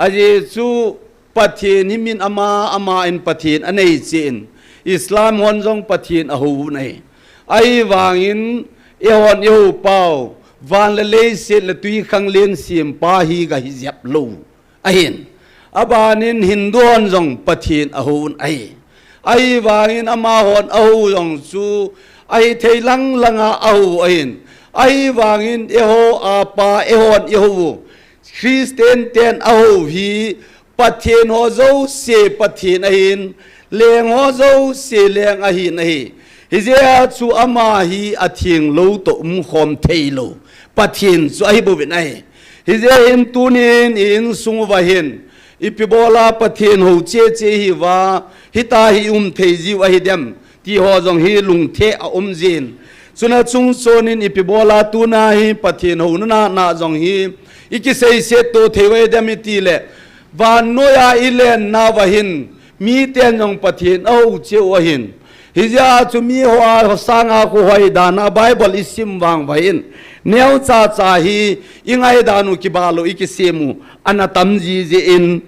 aji chu pathin himin ama in pathin anei chin Islam hon jong pathin ahu nei ai wangin ehon yeho pau van le se le tui khang len sim pa hi ga hi jap lo ahin abanin hindon jong pathin ahun ai wangin ama hon ahu jong chu ai theilang langa ahu ahin ai wangin eho apa ehon eho Christian ten ahu hi pathin ho zo se pathin ahin leng ho zo se leng ahin ahi hizia chu ama hi athing lo to khom theilo pathin chu ai bo vin ai hizia in tunin in sungwa hin ipibola pathin ho che hi wa hita hi thei ji wa hi dem ti ho jong hi lung the a jin chuna chung sonin ipibola tuna hi pathin ho na jong hi ikisei se to thewe damiti le van noya ilen na wahin mi ten jong pathin au cheu wahin hija chu mi hoa sanga ko hoi dana bible isim wang wahin neu cha cha hi ingai danu kibalo ikisemu anatam ji je in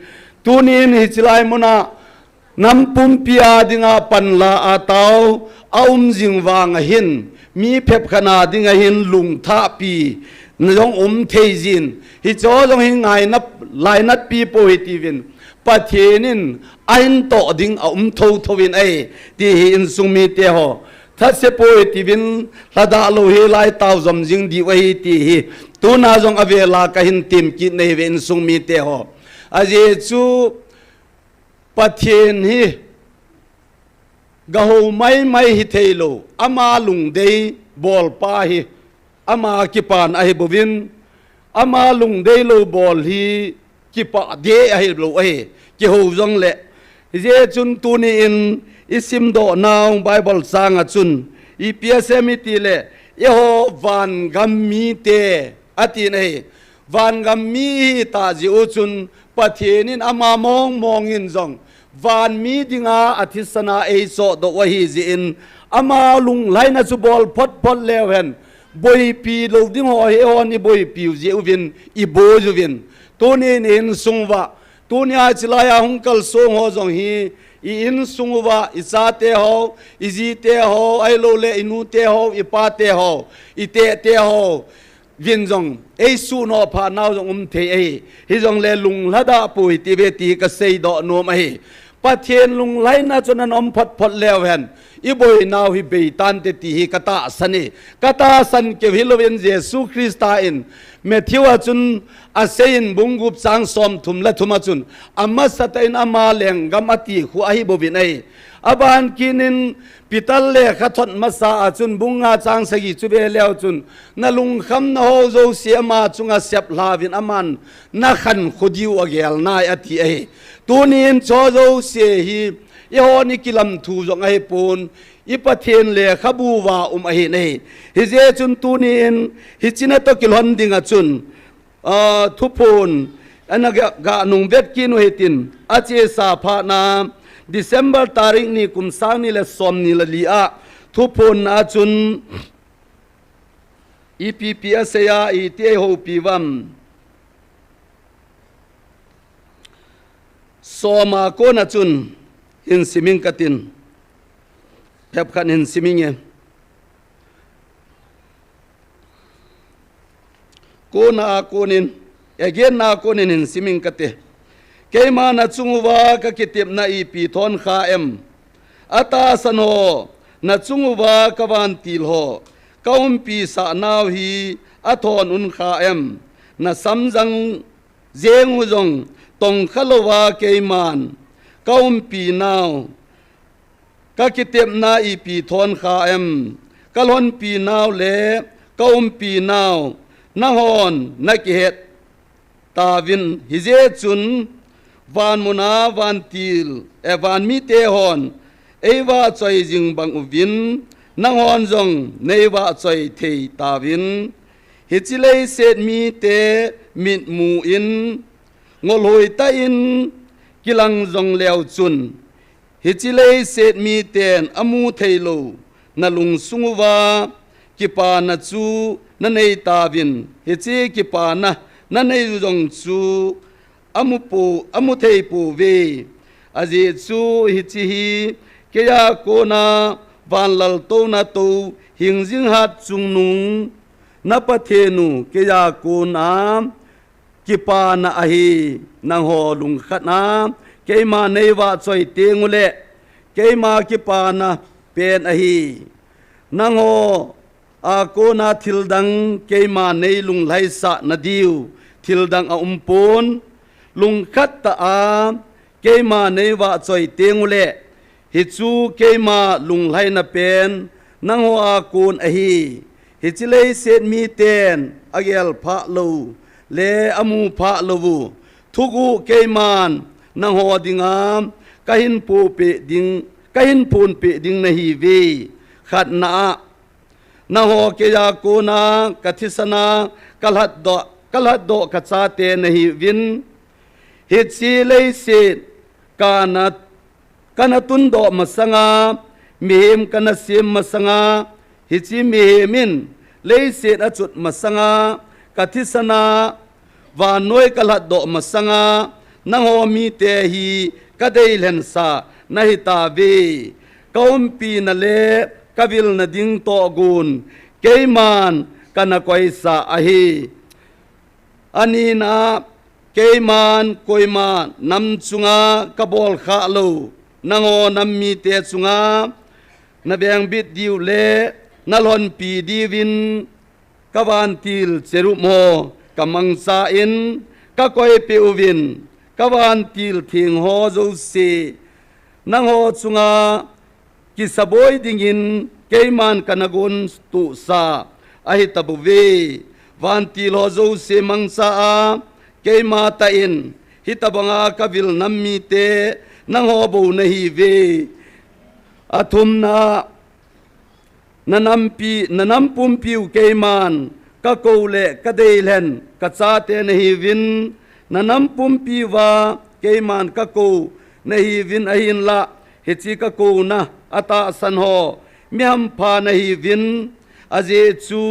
tunin hichilai muna nampum pia dinga panla atau aum jingwang hin mi phep khana dinga hin lung tha pi nong theijin hi cho jong hi ngai nap lai nat pi po hi tivin pathenin ain to ding tho thovin ai ti hi in sumi te ho tha se po hi tivin lada lo hi lai taw zom jing di wai ti hi tu na jong avela ka hin tim ki nei ven sumi te ho aje chu pathen hi gaho mai hi theilo ama lung dei bol pa hi ama kipan ahi bovin ama lung dei lo bol hi kipa de ahi lo ahi ki ho jong le je chun tu ni in isim do naw bible sang a chun epsm ti le e ho van gam mi te ati nei van gam mi ta ji u chun pathenin ama mong in jong van mi dinga athisana e so do wahi ji in ama lung laina chu bol pot lewen boy pi lo ding ho he on i boy pi je uvin i bo juvin to ne in sungwa to nya chilaya hungkal song ho jong hi i in sungwa i sa te ho i ji te ho ai lo le inu te ho i pa te ho i te ho vin jong ei su no pha naw jong the ei hi jong le lung lada pui ti ve ti ka sei do no ma hi pathen lung laina chunan phot lew hen i boy naw hi be tan te ti hi kata san ke hiloven jesu christa in matthew chun asein bungup chang som thum la thuma chun amma satain ama leng gamati khu ahi bovin ai aban kinin pital le khathot masa achun bunga chang sagi chube lew chun na lung kham na ho zo siama chunga sep lavin aman na khan khodiu agel na ati ai tunin cho zo se hi i honi kilam thu jong ai pon i pathen le khabu wa ahi nei hi je chun tunin hi china to kilhon dinga chun thupon anaga ga nung vet kinu hetin ache sa pha na December tarik ni kumsang ni le som ni la lia thupon na chun EPPS ya ite ho piwam soma ko na chun in siming katin phep khan in siming e ko na konin again na konin in siming kate keima na chungwa ka kitip na ipi thon kha em ata sano na chungwa ka van til ho kaum pi sa naw hi athon un kha em na samjang jeng ujong tong khalowa keiman kaum pi naw ka kitip na ipi thon kha em kalhon pi naw le kaum pi naw na hon na ki het tawin hije chun van muna van til van mi te hon ewa choi jing bang uvin nang hon jong neiwa choi thei tawin hichilei set mi te mit mu in ngolhoi ta in kilang jong leo chun hichilei set mi ten amu theilo na lung sungwa kipa na chu na nei tawin hichi kipa na nei jong chu amu thei pu ve aji chu hichi hi keya ko na van lal to na to hingjing hat chung nung na pathenu keya ko na kipa na ahi nang ho lung khat na keima nei wa choi tengule keima kipa na pen ahi nang ho a ko na thildang keima nei lung lai sa na diu thildang a umpon lung khat ta a keima nei wa choi tengule hi chu keima lung lai na pen nang ho a kun ahi hi chilei set mi ten agel pha lo le amu pha lo thugu keiman nang ho dinga kahin pu pe ding kahin pun pe ding na hi ve khat na na ho ke ya ko na kathisana kalhat do kacha te nahi vin hi chi lei se kana tun do masanga mihim kana sim masanga hi chi mihimin lei se achut masanga kathisana wa noi kalhat do masanga na ho mi te hi kadei len sa na hi ta ve kaum pi na le kavil na ding to gun keiman kana koi sa ahi ani na keiman koima nam chunga kabol kha lo nango nam mi te chunga na beng bit diu le na lon pi divin kawan til cheru mo kamang sa in ka koi pe uvin kawan til thing ho zo se nang ho chunga ki saboi dingin keiman kanagun tu sa ahi tabu ve van til ho zo se mangsa a keima ta in hitabanga kavil nammi te nang ho bo nahi ve athum na nanam pum piu keiman ka kole ka deilen ka cha te nahi vin nanam pum pi wa keiman ka ko nahi vin ahin la hichi ka ko na ata san ho miam pha nahi vin aje chu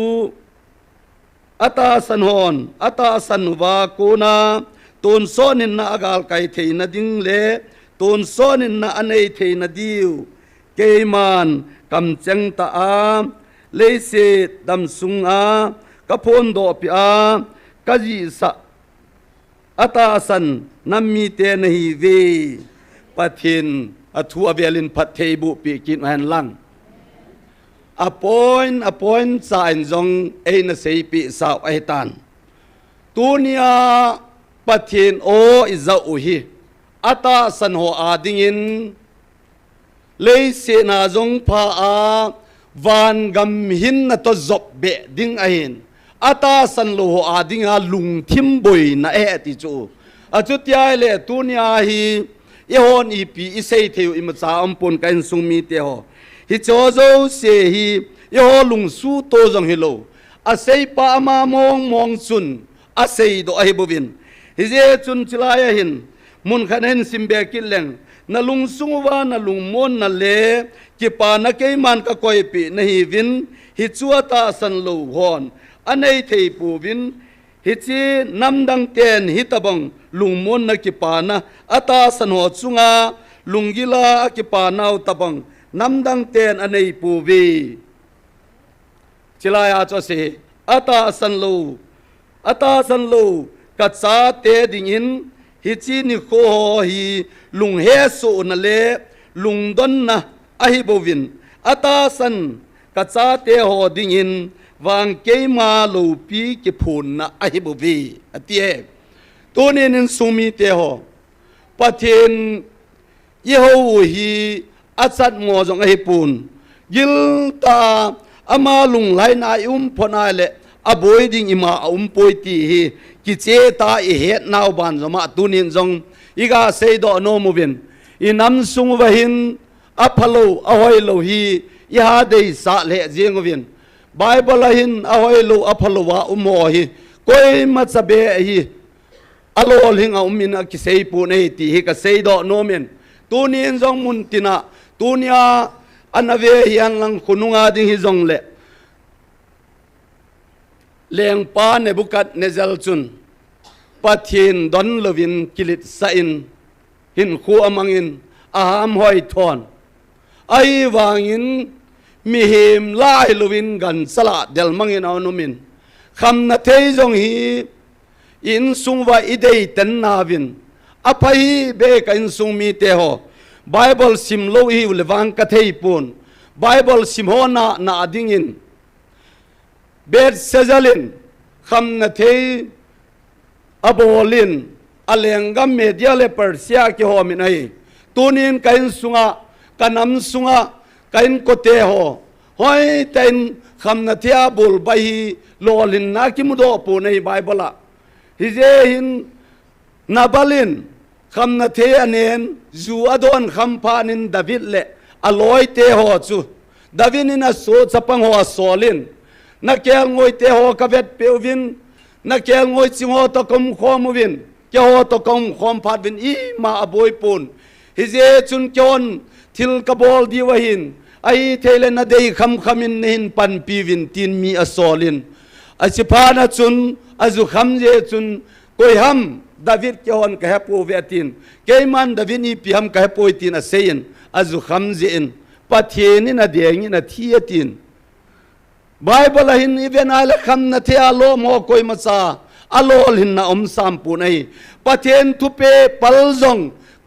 ata san hon ata san wa ko na ton sonin na agal kai theina ding le ton sonin na anei theina diu keiman kam cheng ta a leise dam sung a kapon do pi a kaji sa ata san nammi te nahi ve pathin athu avelin pathei bu pi kin han lang appoint sa in zong ein sei pi sa ai tan tunia pathin o iza uhi ata san ho adingin leise na zong pha a van gam hin na to zop be ding ahin ata san lo ho adinga lung thim boi na e ti chu achutia le tunia hi ehon ipi isei theu imacha ampon kain sumi te ho hi chozo se hi eho lung su to jong hilo asei pa ma mong chun asei do ai bovin hi je chun chilaya hin mun khanen simbe kileng na lung sungwa na lung mon na le ki pa na ke man ka koi pi nahi vin hi chuata san lo hon anei thei pu vin hi chi namdang ten hi tabang lung mon na ki pa na ata san ho chunga lungila ki pa nau tabang namdang ten anei pu vi chilaya cho se ata san lo ka cha te ding in hi chi ni kho hi lung he so na le lung don na ahi bovin ata san ka cha te ho ding in wang keima lo pi ki phun na ahi bovi atie to ne nin sumi te ho pathin yeho hi achat mo jong ahi pun gil ta ama lung lai na phona le avoiding ima poiti hi ki che ta e het naw ban zoma tunin jong iga sei do no movin inam sung wa hin aphalo ahoi lo hi iha dei sa le jengovin bible hin ahoi lo aphalo wa umo hi koi ma chabe hi alo ling a umina ki sei pu nei ti hi ka sei do no men tunin jong mun tina tunia anave hian lang khununga ding hi jong le leng pa ne bukat nezal chun pathin don lovin kilit sa in hin khu amangin aham hoi thon ai wangin mihim lai lovin gan sala del mangin aunumin kham na thei jong hi in sungwa idei ten navin apai be ka in sung mi te ho bible sim lo hi lewang ka thei pun bible sim ho na adingin bet sejalin kham na thei abolin alengam media le persia ki ho min ai tunin kain sunga kanam sunga kain kote ho hoi ten kham na thia bul bai lolin na ki mudo pu nei bible hi je hin nabalin kham na the anen zu adon kham phanin david le aloi te ho chu ดาวินนะโซสปังหัวโซลินนักเกลงอยเตหัวกเวทเปียววินนักเกลงอยสิงหัวตะกมขอมวินเกหัวตะกมขอมพัดวินอีมาอบวยปูนฮิเจจุนจอนทิลกบอลดีวะหินไอเทเลนเดย์คำมินหินปันปีวินตินมีอโซลินอาชิพานะจุนอาจุคำเจจุนกอยฮัมดาวิดเกฮอนกะเฮปูเวตินเกมันดาวิดอีปีฮัมกะเฮปูตินอาเซียนอาจุคำเจนปะเทนินะเดียงินะทีตินไบเบิลหินอีเวนอาเลคำนะเทอาโลโมกอยมาซาอาโลหินนะอมสามปูนัยปะเทนทุเปปัลซง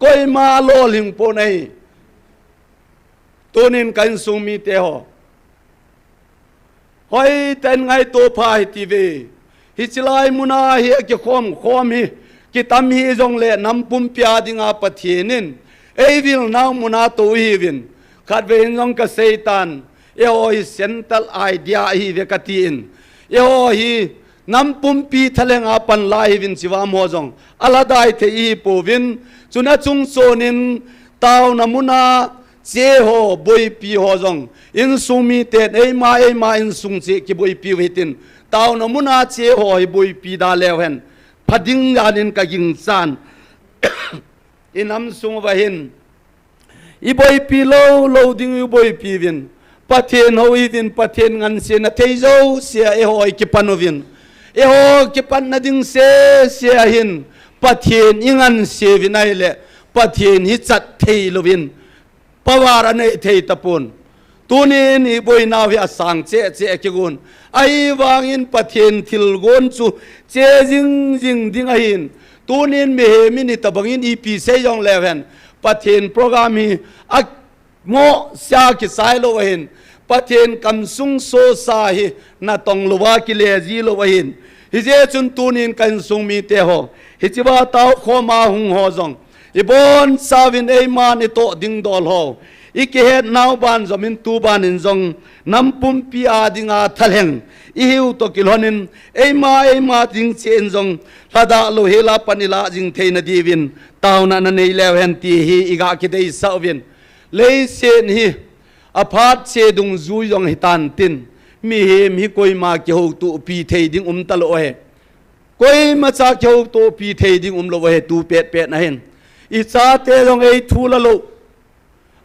กอยมาอาโลหิงปูนัยตัวนินกันสุมีเตหหอยเต็นไงตัวพายทีวีฮิจไลมุนาเฮียกิคอมฮิกิตามฮีจงเล่นำปุ่มพิอาดิงาปะเทียนินเอวิลนาวมุนาตัวฮีวินขัดเวงจงกเซตันเอโอฮิเซนตัลไอเดียฮีเวกตีนเอโอฮีนำปุ่มปีทะเลงอาปันลายวินสิวามโฮจงอาลาได้เทอีปูวินจุนจุงโซนินตาวนมุนาเจ้าบอยปีหัวจงอินสุมีเตนเอมาอินสุงเจกิบอยปีเวตินตาวนมุนาเจ้าบอยปีดาเลวเห็นพัดิงยานินกะยิงซานอินำสุงวะเห็นอีบอยปีโลดิงอีบอยปีวินปะเทนเอาอีวินปะเทนงันเสียนะเทโจเสียเอโฮกิปันวินเอโฮกิปันนะดิงเสียหินปะเทนอิงันเสียวินัยเลปะเทนฮิจัดเทโลวินปวารณะเทตะปุนตัวนี้นี่บอยนาวิอาสังเจกิกุนไอวางอินปะเทนทิลกอนจูเจจิงดิงอินตัวนี้เมเฮมินิตะบังอินอีพีเซยองเลเวนปะเทนโปรแกรมฮีอักโมเสียกิสายโลวะหินปะเทนคำสุงโซซาฮีนาตองโลวากิเลจีโลวะหินฮิเจจุนตัวนี้กันสุงมีเตโฮฮิจิบาตาวขอมาหุงโฮจงอีบอนซาวินเอมานิโตดิงดอลโฮอีกเหตุนาวบานจอมินตูบานินจงนำปุ่มปีอาดิงาทะเลงอีหิวตกิลฮนินเอมาดิงเชนจงลาดาโลเฮลาปนิลาจิงเทนดีวินตาวนันเนยเลวเฮนตีฮีอีกาคิดไอสาววินเลยเซนฮีอพาร์ตเชดุงจูยองฮิตันตินมีเฮมีคอยมาเกี่ยวตัวปีเทดิงตะโลเฮคอยมาจากเกี่ยวตัวปีเทดิงโลเฮตูเป็ดนะเห็นอิจาเตยองไอทูละโล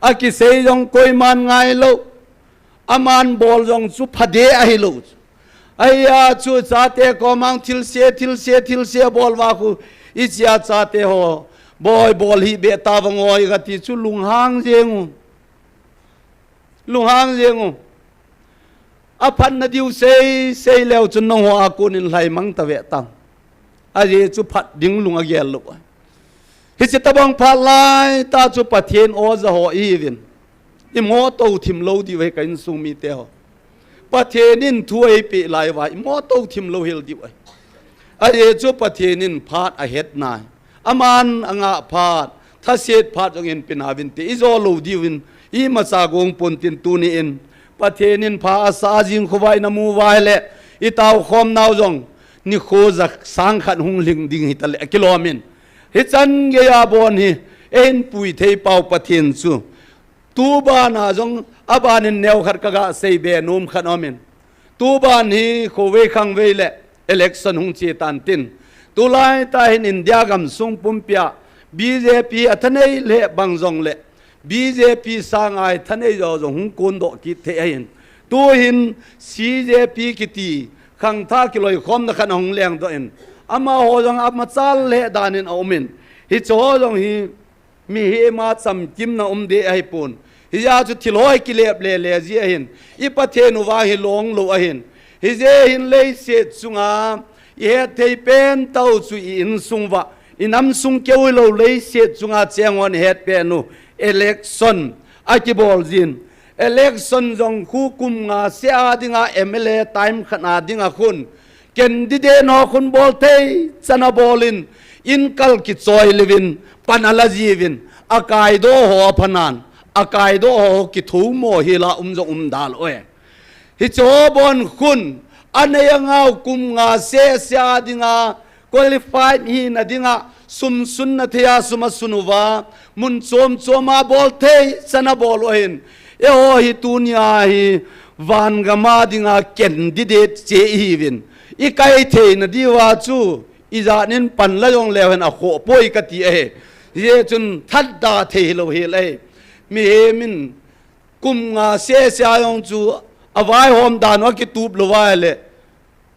อากิเซยองคอยมันไงโลอามันบอลยองสุพเดอหิโลไอ้ยาจูจาเตก็มังทิลเซบอลวาคูอิจาจาเตโฮบอลฮีเบตาวังอยกติจูลุงหางเจงอาพันนาดิวเซแล้วจุนนงหัวกูนินไหลมังตะเวตังอาเจจูพัดดิ้งลุงอาเกลลุฮิจิตบังพาลายตาจูปะเทียนโอจะหออีวินอิมอโตทิมโลดีไว้กันสุมีเตหปะเทียนินถวยปีลายไว้อิมอโตทิมโลเฮลดีไว้อาเจจูปะเทียนินพาดอาเฮ็ดนายอามันอ่างพาดถ้าเสียดพาดจงเงินเป็นอาวินติอิโซโลดีวินอีมาซากงปนตินตูนีอินปะเทนินพาอาซาจิงขวายนามูวายเละอิตาวคอมนาวจงนี่โคจักสังขัดหุงลิงดิ่งฮิตเลกิโลมินฮิจันเกียบอนฮีเอ็นปุยเทยเป่าปะเทนซูตูบานาจงอาบานินแนวขัดกะกะเซเบนุมขันอมินตูบานฮีโคเวคังเวเละเอเล็กซันหุงเจตันตินตุลายตาหินอินเดียกัมซุงปุ่มเปียBJP อัธเนยเละบังจงเละ BJP สร้างไอ้ท่านไอ้จงหุงกุนโดกิเทียนตัวหิน CJP กิตีขังท่ากิโลคอมนักหงเลี้ยงตัวเองอามาโหจงอามาจัลเละดานินเอามินฮิโจจงฮิมีเฮมาซัมจิมนาเดไอปูนฮิยาจุดที่ลอยกิเลบเล่จีเห็นอีปะเทนุวาฮิลงโลเห็นฮิเจหินเลยเสียจุงอาเฮเทเป็นเต้าจุอินซุงวะอินำซุงเกี่ยวโลเลยเสียจุงอาเจียงวันเฮเปนูเอเล็กซันอากิบอลจินเอเล็กซันจงคู่กุมงาเสียดิงาMLAไทม์ขนาดดิงาคุณเกนดิเดนอคุณบอลเทยชนะบอลินอินคัลกิจอยลิวินปันอลาจีวินอากายโดหัวพนันอากายโดหัวกิทูโมฮิลาจงดาลเอฮิโจบอนคุณอันยังเอากุมงาเสียดิงาคุลิฟายฮีนดิงาสุนนะเทียสุมาสุนวามุนโจมมาบอลเทยชนะบอลเอ็น e ho hi tunia hi van gama dinga ken di de che hi vin I kai the na di wa chu I za nin pan la yong le hen a kho poi ka ti e ye chun that da the lo he le mi he min kum nga se sia yong chu awai hom dan wa ki tup lo wa le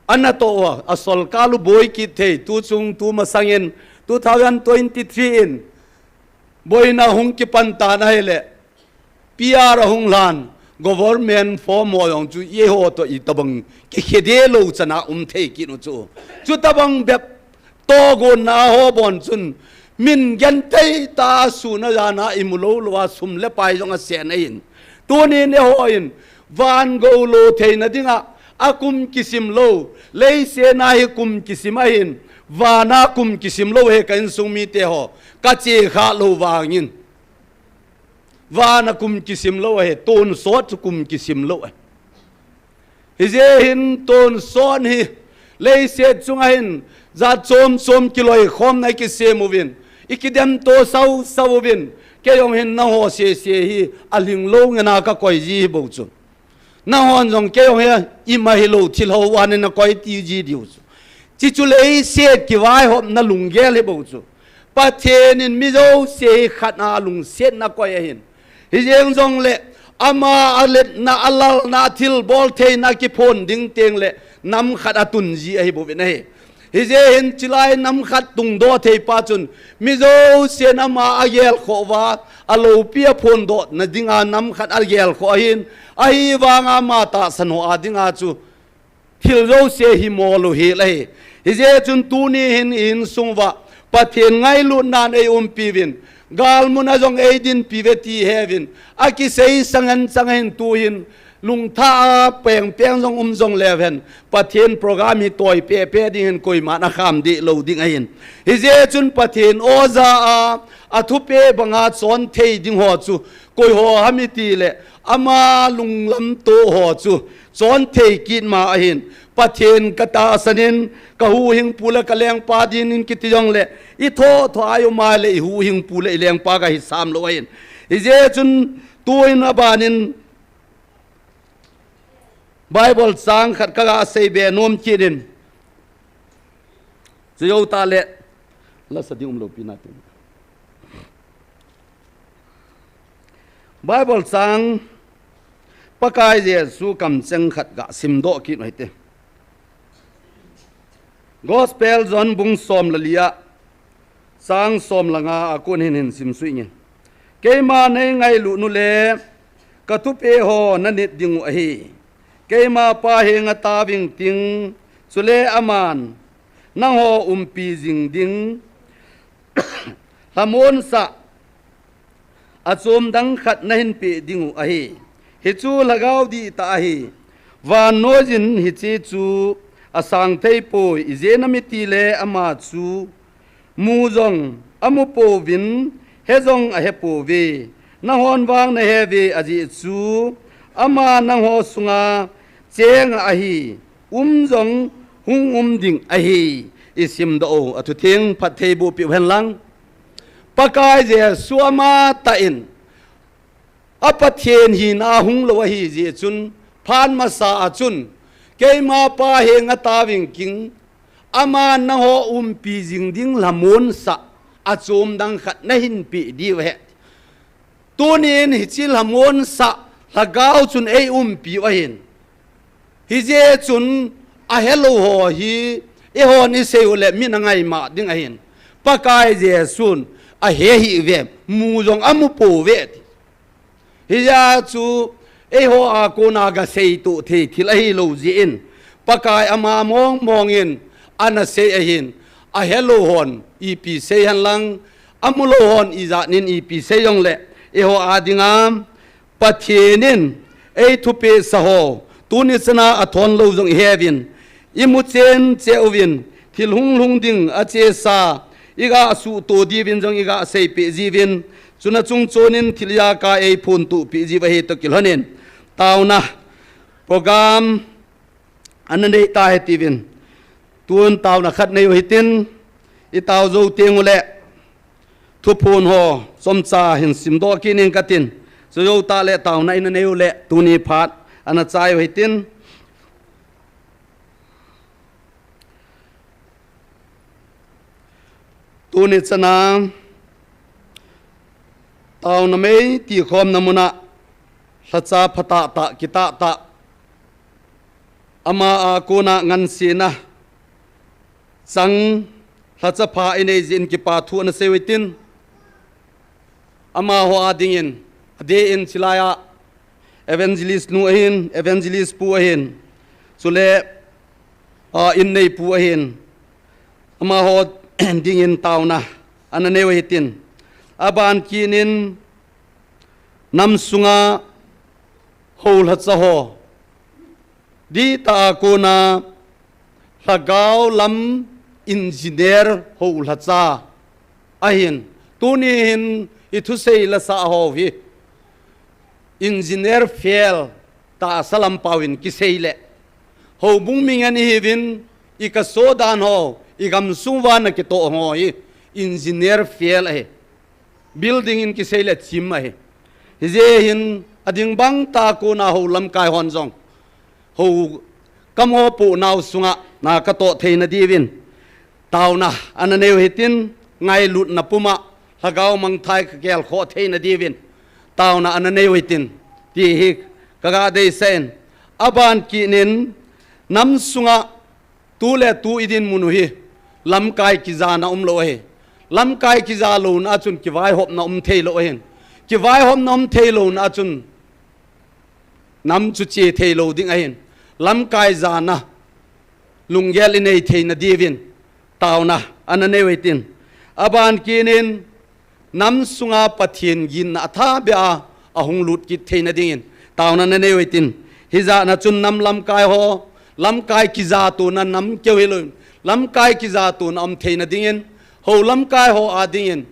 anato wa asol kalu boy ki the tu chung tu ma sangen 2023 in boy na hung ki pan ta na hele PR hung lan government for mo yong chu ye ho to I tabang ki khede lo chana the ki no chu tabang bep to go na ho bon chun min gen te ta su na ya na imulo lo wa sum le pai jong a sen in tu ni ne ho in van go lo the na dinga akum kisim lo lei se na hi kum kisim a hin vana kum kisim lo he kan sung mi te ho ka che kha lo wangin vana kum kisim lo he ton sot kum kisim lo hi je hin ton son hi lei se chung a hin za chom kiloi khom nai ki se movin ikidem to sau vin ke yong hin na ho se hi aling lo ngana ka koi ji bo chu na hon jong ke yong he I ma hi lo thil ho wan na koi ti ji diu chi chu lei se ki wai hom na lung ge le bo chu pa then in mi zo se khat na lung set na koi hin hi jeng jong le ama alet na alal na thil bol the na ki phon ding teng le nam khat atun ji ai bo ve na he hi je hin chilai nam khat tung do thei pa chun mi zo se na ma agel kho wa alo pia phon do na dinga nam khat agel kho hin ai wanga ma ta sano adinga chu thil zo se hi mo lo hi lai hi je chun tu ni hin in sungwa pathen ngai lu nan ei pivin gal muna jong ei din piveti heaven aki sei sangan tu hin lung tha peng jong jong leven pathen program hi toy pe ding hen koi ma na kham di lo ding a hin hi je chun pathen oza a thu pe banga chon thei ding ho chu koi ho hami ti le ama lung lam to ho chu chon thei kin ma a hin pathen kata sanin ka hu hing pula ka leng pa din in kiti jong le I tho ayo ma le hu hing pula I leng pa ka hi sam lo hin hi je chun tuin abanin Bible sang khat ka sei be nom kidin zo ta le la sa ding lo pinat Bible sang pakai je su kam cheng khat ga sim do ki noi te Gospel John bung som lalia sang som langa akun hin sim suingin keima nei ngai lu nu le ka tu pe ho na nit ding a hi keima pa he nga ta wing ting chule aman na ho pi jing ding hamon sa achom dang khat na hin pe ding a hi hi chu lagaw di ta hi van nojin hi chi chu asang thei poi izena miti le ama chu mu jong amu po vin he jong a he po ve na hon wang na he ve aji chu ama na ho sunga cheng a hi jong hung ding a hi isim do atu theng phat thei bu pi hen lang pakai je suama ta in apathen hi na hung lo hi je chun phan ma sa chun keima pa he nga ta wing king ama na ho pi jing ding lamon sa achom dang khat na hin pi di we tunin hi chi lamon sa lagaw chun ei pi wa hin hi je chun a hello ho hi e ho ni se ule mi na ngai ma ding a hin pakai je sun a he hi ve mu jong amu po ve hi ya chu e ho a ko na ga sei tu the thil a hi lo ji in pakai ama mong in ana se a hin a hello hon ep se han lang amulo hon iza nin ep se yong le e ho adingam pathienin e thu pe sa ho tunisana athon lo jong hevin imu chen cheuvin thil hung ding a che sa iga su to di vin jong iga sei pe ji vin chuna chung chonin thilya ka e phun tu pi ji wa he to kilhanin tauna program anane ta he tivin tuan tauna khat nei hitin I taw zo tengule thu phun ho somcha hin sim do kinin katin so yo ta le taw na in neu le tu ni phat ana chai hoi tin tu ni chana taw na mei ti khom namuna sacha phata ta kita ta ama a kona ngan sina sang sacha pha ine jin ki pa thu na sewitin ama ho adingin ade in silaya evangelist nu ahin evangelist pu ahin sule in nei pu ahin ama ho dingin tauna anane wetin aban kinin nam sunga hol hatsa ho di ta ko na lagaw lam engineer hol hatsa ahin tunin itu sei la sa ho vi engineer fail ta salam pawin ki sei le ho bung ming ani hivin ika sodan ho igam suwa na ki to ho hi engineer fail he building in ki sei le chim he je hin ading bang ta ko na ho lam kai hon jong ho kam ho pu naw sunga na ka to theina divin taw na ananeu hitin ngai lut na puma hagaw mang thai ka gel kho theina divin taw na ananeu hitin ti hi kaga dei sen aban ki nin nam sunga tu le tu idin munu hi lam kai ki za na lo he lam kai ki za lo na chun ki vai hop na thei lo hen ki vai hop na thei lo na chun nam chu che thei lo ding a hen lam kai za na lunggel inei thei na divin taw na ananeu hitin aban ki nin nam sunga pathin gin na tha bia ahung lut ki theina dingin tauna na nei wetin hiza na chun nam lam kai ho lam kai ki za tu na nam keu helon lam kai ki za tu na am theina dingin ho lam kai ho a dingin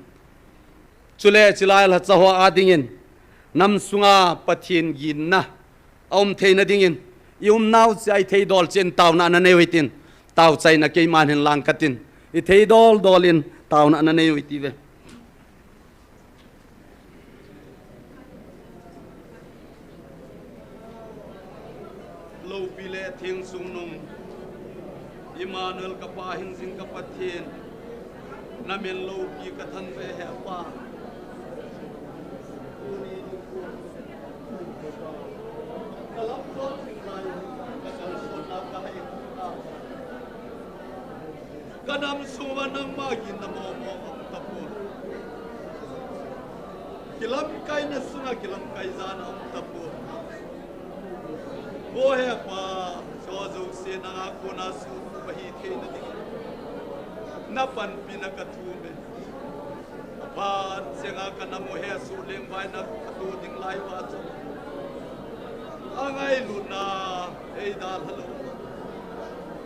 chule chilai la cha ho a dingin nam sunga pathin gin na om theina dingin yum nau chai thei dol chen tauna na nei wetin taw chai na ke man hin lang katin I thei dol dolin tauna na nei weti ve lâu pile thiêng sung nung Emmanuel ka pa hin sing ka pathin namen lâu pi ka than ve he pa kalap so sing lai ka kal so na ka hai kanam suwa nang magin na mo mo tapo kilam kai na sunga kilam kai zana tapo Bo he pa so zo se na ko na su bahi the na di na pan pinakathu me pa senga kana mo he su leng vai na tu ding lai wa cho angai lu na ei dal halo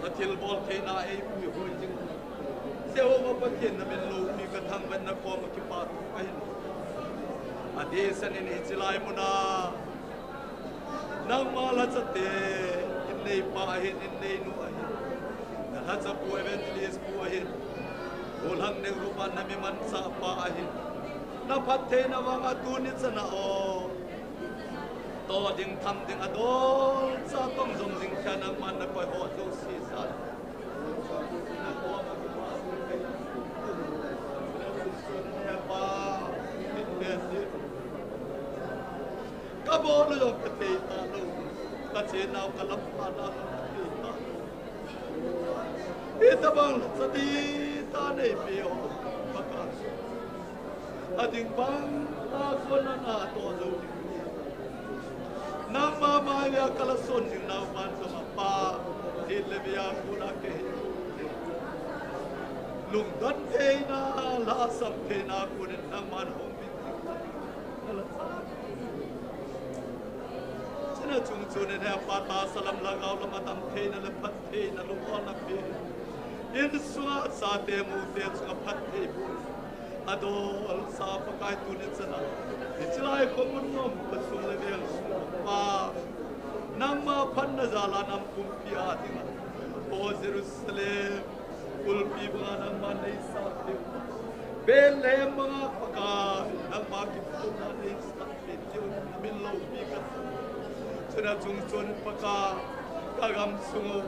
athil bol the na ei pu hu jing se ho ma pa ken na men lo mi ka thang ban na ko ma ki pa ai ade san ni chilai mo na nang mala chate in nei pa hin in nei nu ahin na ha cha pu evangelist pu ahin olang ne rupa na mi man sa pa ahin na phathe na wanga tu ni chana o to ding tham ding adol sa tong jong jing kha nang man na koi ho zo si sa na ko ma ki pa su kai na pa in be Kabo lo ka te ta lo ka che naw ka lam pa na te ta ita bang sa di ta nei pe o ka ading bang ta ko na na to zo na ma ma ya kala son jing naw man so ma pa di le bia ku na ke lung dan te na la sam te na ku na man hom bi na chung chung ne pa ta salam lagaw la matam the na le phat the na lu on na pe in swa sa te mu te chung phat the bu adol sa pa kai tu ne chana ichilai ko mun nom pa sung le vel pa nam ma phan na zala nam kum pi a ding o Jerusalem ul pi ba nam ma nei sa te be le ma pa ka nam ma ki tu na nei sa te min lo pi ka chuna chung chun paka ka gam sungo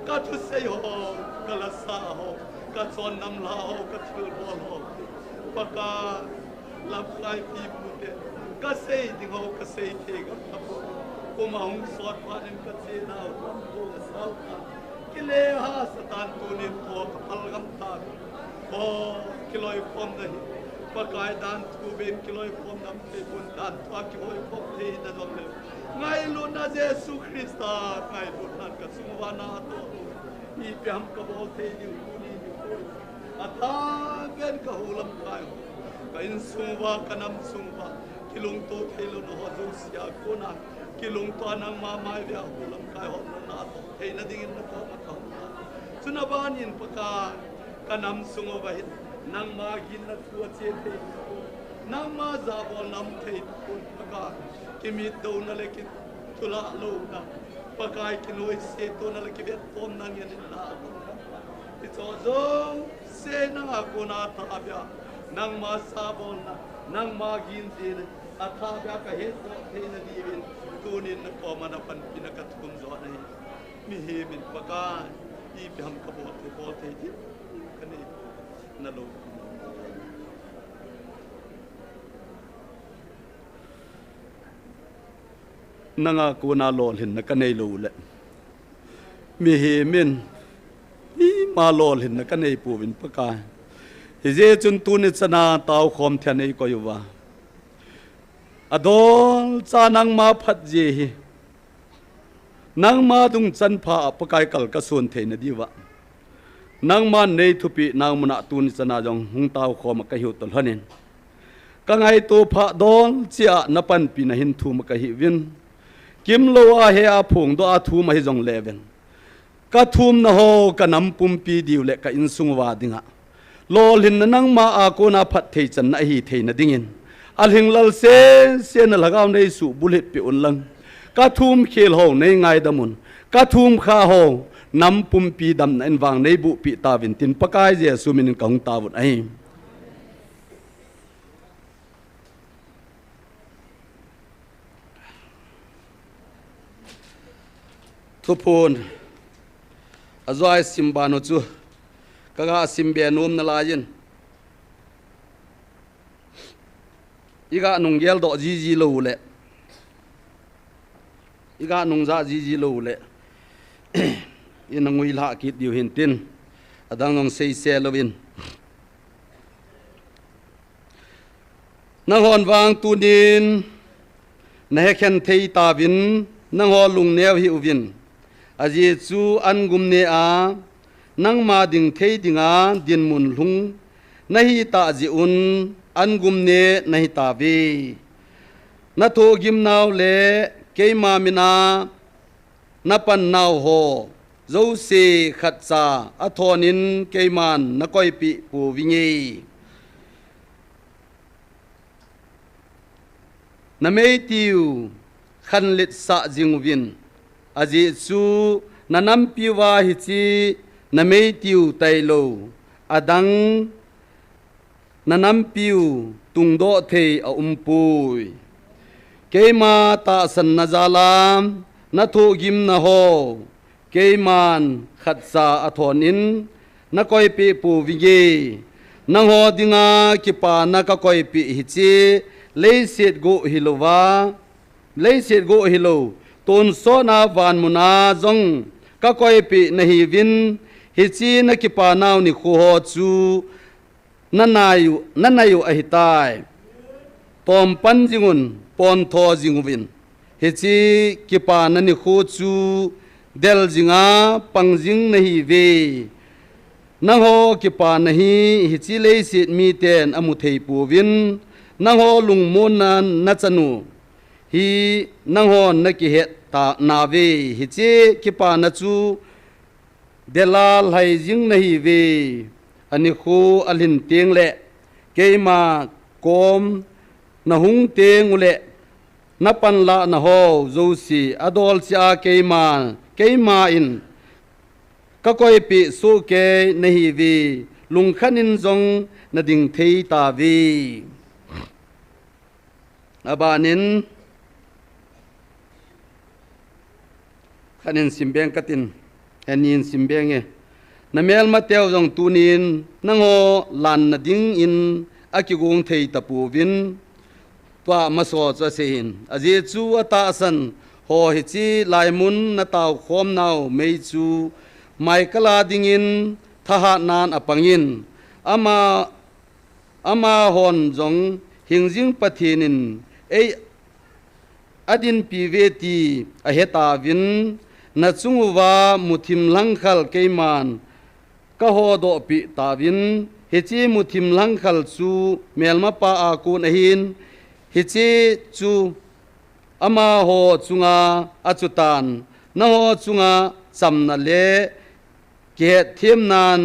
ka thu sei ho ka la sa ho ka chon nam la ho ka thil bol ho paka lap kai pi mu te ka sei ding ho ka sei the ga ko ma hung sot pa nim ka che na ho ko sa ka kile ha satan tu ni to ka pal gam ta o kiloi pom da pakai dan tu ben kiloi pom dam te pun dan tu ki hoi pom le na dom le ngai lu na jesu krista ngai lu na ka sungwana to ni pe ham ka bo te ni ni ata ben ka hulam kai ka in sungwa kanam sungwa kilung to thelo no ho jong sia ko na kilung to nang ma mai bia hulam kai ho na to he na ding na ko ma ka chuna ban in paka kanam sungo ba hin nang ma gin na thua che the nang ma za bo nam thei kun paka kimi do na le ki tula lo na paka ki noi se to na le ki bet pom nang yan na ti cho zo se na ko na tha bia nang ma sa bo na nang ma gin te na atha bia ka he to the na di win tu nin na ko ma na pan pinakat kum zo na mi he min paka i pe ham ka bo the ti kani na lo nanga ko na lol hin na kanei lo le mi he min i ma lol hin na kanei pu win paka he je chun tu ni chana taw khom thyan ei ko yuwa adol cha nang ma phat je hi nang ma dung chan pha pakai kal ka sun theina diwa nang ma nei thupi nang muna tu ni chana jong hung taw khom ka hiu tol hanin ka ngai to pha dol chia na pan pi na hin thu ma ka hi win kim lo a he a phung do a thu ma hi jong leven ka thum na ho ka nam pum pi diu le ka in sung wa dinga lol hin na nang ma a ko na phat thei chan na hi thei na dingin al hing lal se na lagaw nei su bulet pi un lang ka thum khel ho nei ngai damun ka thum kha ho nam pum pi dam na en wang nei bu pi ta vin tin pakai je su min kong ta vut ai thupun azoi simbano chu kaga simbe nom na lain iga nunggel do ji lo le iga nungza ji lo le inangui la kit diu hin tin adang nong sei se lovin nang hon wang tunin na hekhen thei ta vin nang ho lung neu hi uvin aji chu an gum ne a nang ma ding thei dinga din mun lung nahi ta ji un an gum ne nahi ta ve na tho gim naw le ke ma mina na pan naw ho zo se khat cha a thonin ke man na koi pi pu wingi na mei tiu khan lit sa jing win aji chu na nam pi wa hi chi na mei tiu tai lo adang na nam piu tung do thei a pui keima ta san na zalam na thu gim na ho keiman khat sa a thonin na koi pi pu wigi na ho dinga ki pa na ka koi pi hi chi leiset go hilowa leiset go hilo ton so na van muna zong ka koi pi na hi win hi chi na ki pa naw ni khu ho chu nanayu ahitai tom pan jingun pon tho jingwin hi chi ki pa na ni khu chu del jinga pangjing na hi ve na ho ki pa na hi chi leiset mi ten amu thei pu win na ho lung mon na chanu hi na ho na ki he ta na ve hi chi ki pa na chu delal hai jing na hi ve ani khu alin teng le keima kom na hung teng le na pan la na ho zo si adol cha keima in ka koi pi su ke nahi vi lung khanin zong na ding thei ta vi abanin kanin simbeng katin enin simbeng e namel mateo jong tunin nango lan na ding in akigung thei tapu vin twa maso cha sein aje chu ata san ho hi chi laimun na taw khom naw mei chu mai kala ding in thaha nan apangin ama hon jong hingjing pathinin ei adin piveti aheta vin na chungwa muthim langkhal keiman ka ho do pi tawin hichi muthim langkhal chu melma pa a kun ahin hichi chu ama ho chunga achutan na ho chunga chamna le ke them nan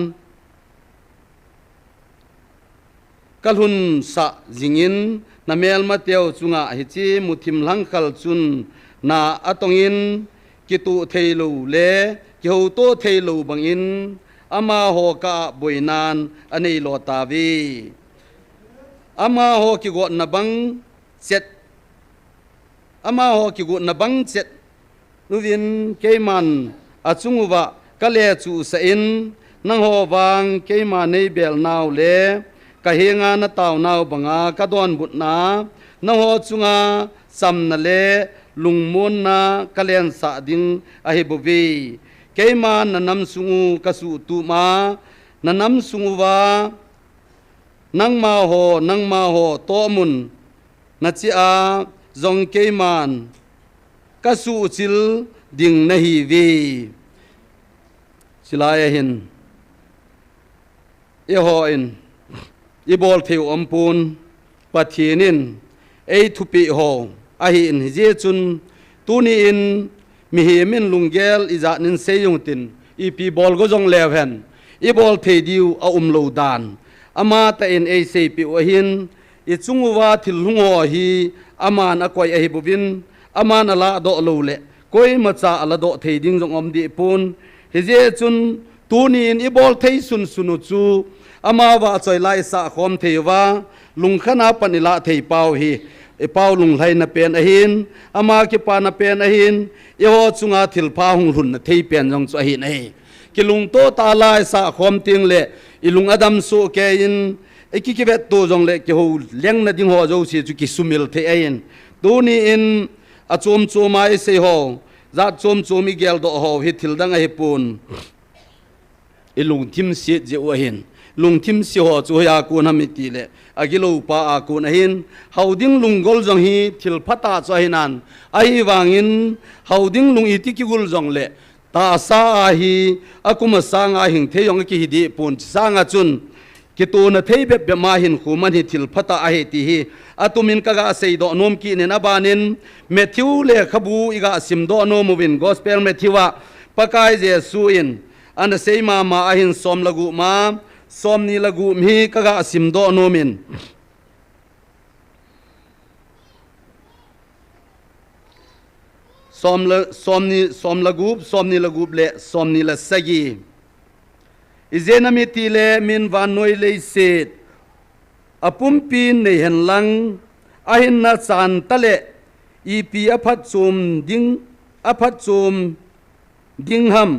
kalhun sa jingin na melma teo chunga hichi muthim langkhal chun na atongin kitu theilu le kiho to theilu bangin ama ho ka boinan anei lo tawi ama ho ki go na bang set ama ho ki go na bang set nuvin keiman achunguwa kale chu sa in nang ho wang keima nei bel naw le ka henga na taw naw banga ka don but na na ho chunga sam na le lungmon na kalen sa ding ahi bovi keima na nam sungu kasu tu ma na nam sungu wa nang ma ho to mun na chi a zong keiman kasu chil ding na hi vi silaya hin e ho in i bol theu ampun pathinin ei thupi ho ahi in je chun tuni in mi hi min lungel iza nin seyung tin i pi bol go jong leven i bol thei diu a lo dan ama ta in ei sei pi ohin i chungwa thil lungo hi aman akoi a hi bovin aman ala do lo le koi macha ala do thei ding jong om di pun hi je chun tuni in i bol thei sun sunu chu ama wa choi lai sa khom theiwa lungkhana panila thei pau hi e pau lung lai na pen ahin ama ki pa na pen ahin e ho chunga thil pha hung hun na thei pen jong chu ahin ai ki lung to ta lai sa khom ting le ilung adam so ke in e ki vet to jong le ki ho leng na ding ho jo si chu ki sumil the ain tu ni in a chom chomai se ho za chom chomi gel do ho hi thil dang a hi pun ilung thim si je o hin lung thim si ho chu ya ku na mi ti le agilo pa a ku na hin hauding lung gol jong hi thil phata cho hinan ai wangin hauding lung iti ki gul jong le ta sa a hi akuma sanga hing the yong ki hi di pun sanga chun ki tu na thei be be ma hin khu man hi thil phata a hi ti hi atumin ka ga sei do nom ki ne na banin Matthew le khabu iga sim do no movin gospel Matthewa pakai Jesu in an sei ma a hin som lagu ma som ni lagu mi kaga sim do nomin som ni lagu le som ni la sagi izenami ti le min van noi le set apum pin nei hen lang ahin na chan tale ipi aphat chum ding ham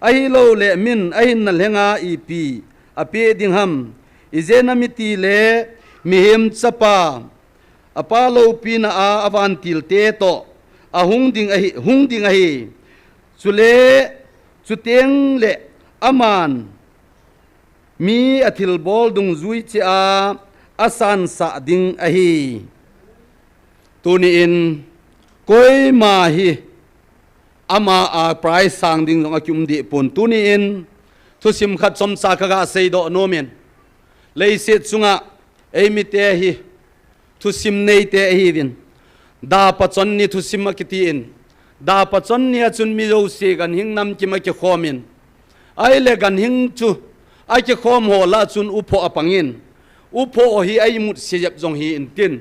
ahi lo le min ahin na lenga ipi ape ding ham izenamiti le mihem chapa apalo pina a avantil te to ahung ding ahi chule chuteng le aman mi athil bol dung zui chi a asan sa ding ahi tuni in koi ma hi ama a price sang ding jong akum di pon tuni in thu sim khat som sa kha ga sei do no men lei se chunga ei mi te hi thu sim nei te hi vin da pa chon ni thu sim ma ki ti in da pa chon ni achun mi zo se gan hing nam ki ma ki khomin ai le gan hing chu ai ki khom ho la chun upho apangin upho hi ai mut se yap jong hi in tin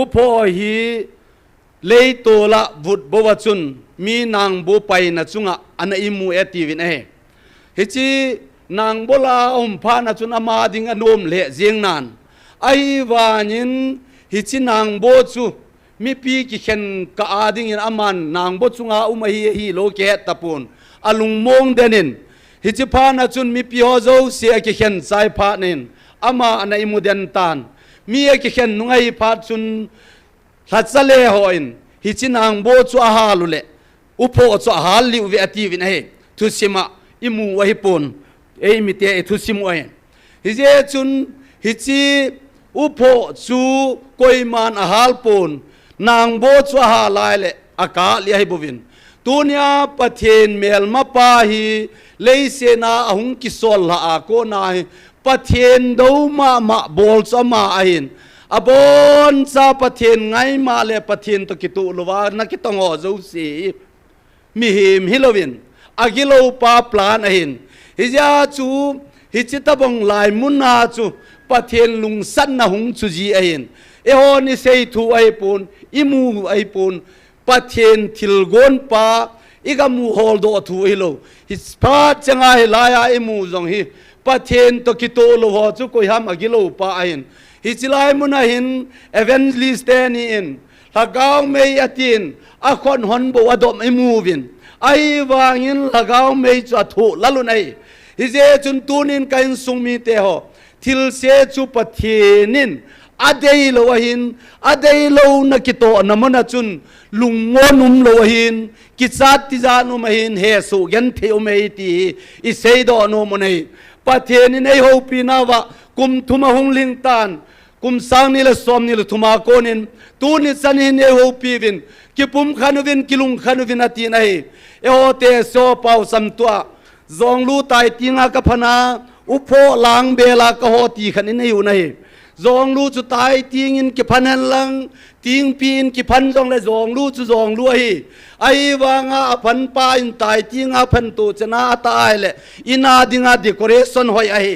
upho hi lei to la vut bo wa chun mi nang bo pai na chunga ana imu etivin e hichi nang bola pha na chun ama ding anom le jeng nan ai wanin hichi nang bo chu mi pi ki khen ka ading in aman nang bo chunga hi lo ke tapun alung mong denin hi chi pha na chun mi pi ho zo se ki khen chai pha nin ama anai mu den tan mi ki khen nungai pha chun thachale hoin hi chi nang bo chu a ha lu le upo chu a hal li ve ati vin he thu sima imu wa hi pon ei mi te thu sim wa hi je chun hi chi upo chu koiman a hal pon nang bo chu ha lai le aka li hai bovin tunia pathen mel ma pa hi leise na ahung ki sol la a ko na pathen do ma bol cha ma ahin abon cha pathen ngai ma le pathen to ki tu luwa na ki tong ho zo si mi him hilovin agilo pa plan ahin hija chu hichita bong lai munna chu pathen lung san na hung chu ji ahin e ho ni sei thu ai pun imu ai pun pathen thilgon pa igamu hol do thu hilo his pa changa hilaya imu jong hi pathen to ki to lo ho chu ko ham agilo pa ahin hichilai munahin evangelist ni in lagaw mei atin akhon hon bo adom imu vin ai wangin lagaw mei chu thu lalunai hije chun tunin kain sungmi te ho thil se chu pathinin adei lo hin adei lo na kito namana chun lungonum lo hin kichat ti janu mahin he su gen theu mei ti I sei do no monei pathenin ei ho pinawa kum thuma hung ling tan kum sang ni la som ni la thuma konin tu ni sanin ei ho pivin ki pum khanuvin kilung khanuvin ati nai e ho te so pau sam tua zong lu tai tinga ka phana upho lang bela ka ho ti khan in yu nai zong lu chu tai ting in ki phanan lang ting pin ki phan zong le zong lu chu zong lu hi ai wanga phan pa in tai tinga phan tu chana tai le ina dinga decoration hoi ai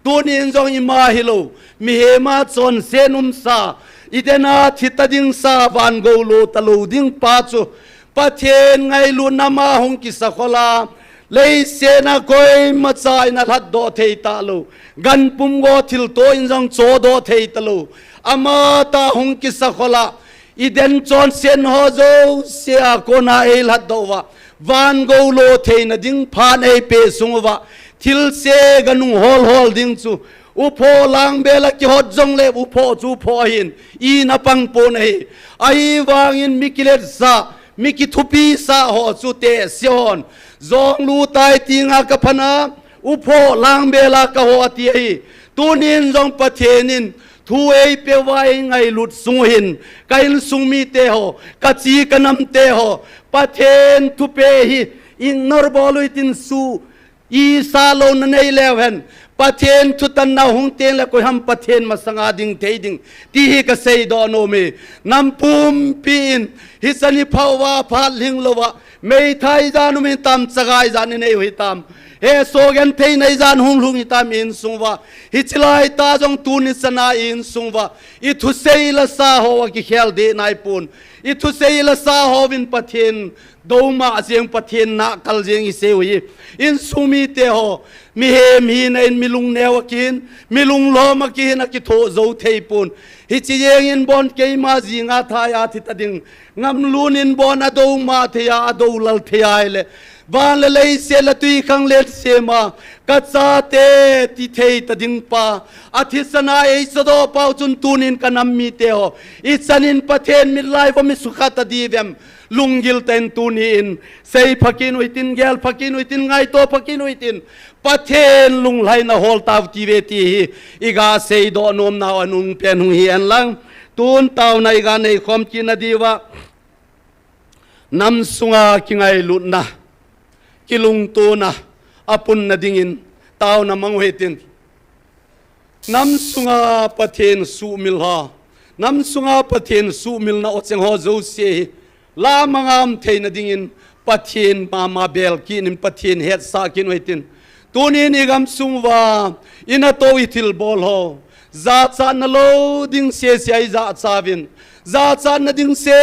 tu ni zong I ma hilo mi he ma chon senum sa idena thitading sa van go lo talo ding pa chu pathen ngai lu nama hong ki sakhola leise na koi ma chai na that do thei ta lo gan pum go thil to in jong cho do thei ta lo ama ta hong ki sakhola iden chon sen ho zo sia ko na el hat do wa van go lo thei na ding phan ei pe sung wa thil se ganu hol ding chu upho lang bela ki hot jong le upho chu pho hin I na pang po nei ai wangin mikilet sa miki thupi sa ho chu te sion zong lu tai tinga ka phana upho lang bela ka ho ati hi tunin jong pathenin thu ei pe wai ngai lut sung hin kail sung mi te ho ka chi kanam te ho pathen thu pe hi in nor boluitin su I salo na nei lewen pathen thu tan na hung ten la ko ham pathen masanga ding theiding ti hi ka sei do no me nam pum pin hi sani phawa phal ling lowa mei thai janu min tam chagai jan nei hui tam he sogen thei nei jan hung lung I tam in sungwa hi chilai ta jong tu ni sana in sungwa I thu sei la sa ho ki khel de nai pun I thu sei la sa ho win pathen doma asiang pathen na kal jeng I se hui in sumi te ho mi he mi na in milung newa kin milung lo ma kin a ki tho zo thei pun hi chi yeng in bon ke ma jinga tha ya thi ta ding ngam lun in bon a do ma the ya do lal the ai le van le lei se la tui khang let se ma ka cha te ti thei ta ding pa a thi sana ei so do pau chun tunin kanam mi te ho I chanin pathen mi lai bo mi sukha ta di vem lungil ten tunin sei phakin uitin gel phakin uitin ngai to phakin uitin pathen lung lai na hol taw ti ve ti iga sei do nom na anung pen hung hian lang tun taw na iga nei khom chi na diwa nam sunga kingai lut na kilung to na apun na dingin taw na mangwetin nam sunga pathen su mil ha nam sunga pathen su mil na ocheng ho zo se la mangam theina dingin pathen ma bel kin pathen het sa kin wetin tunin igam sungwa ina to itil bol ho za cha na lo ding se ai za cha vin za cha na ding se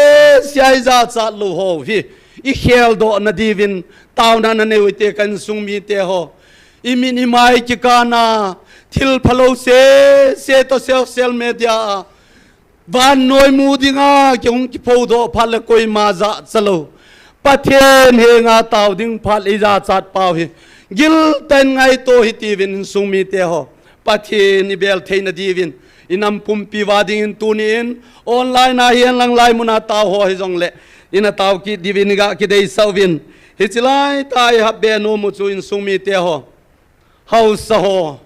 ai za cha lo ho vi I khel do na divin taw na ne wite kan sung mi te ho I min I mai ki kana thil phalo se to social media van noi mu dinga kyong ki pho do phal koi ma za chalo pathen he nga taw ding phal i za chat pau hi gil ten ngai to hi tivin sumi te ho pathen ni bel theina divin inam pumpi wading in tunin online a hian lang lai muna taw ho hi jong le ina taw ki divin ga ki dei sawin hi chilai tai ha be no mu chu in sumi te ho house ho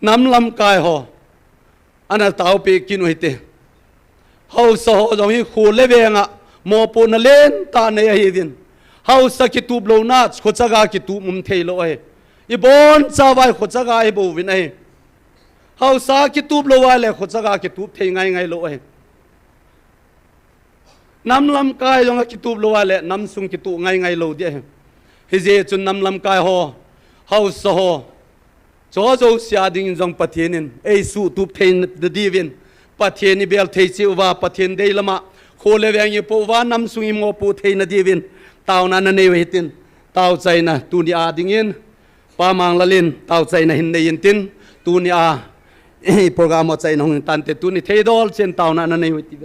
nam lam kai ho ana taw pe kin hoite house ho jong hi khu le benga mo pu na len ta ne hi din house ki tu blo na khochaga ki tu mum thei lo ai I bon chawai khochaga ai bo win ai house ki tu blo wa le khochaga ki tu thei ngai ngai lo ai nam lam kai jong ki tu blo wa le nam sung ki tu ngai ngai lo de hi je chun nam lam kai ho house ho cho zo sia ding jong pathianin ei su tu thein de divin pathiani bel thei chi wa pathian dei lama khole wengi po wa nam sungi mo pu thein divin taw na na nei wetin taw chaina tu ni a dingin pa mang lalin taw chaina hin nei tin tu ni a program chaina hong tan te tu ni thei dol chen taw na na nei weti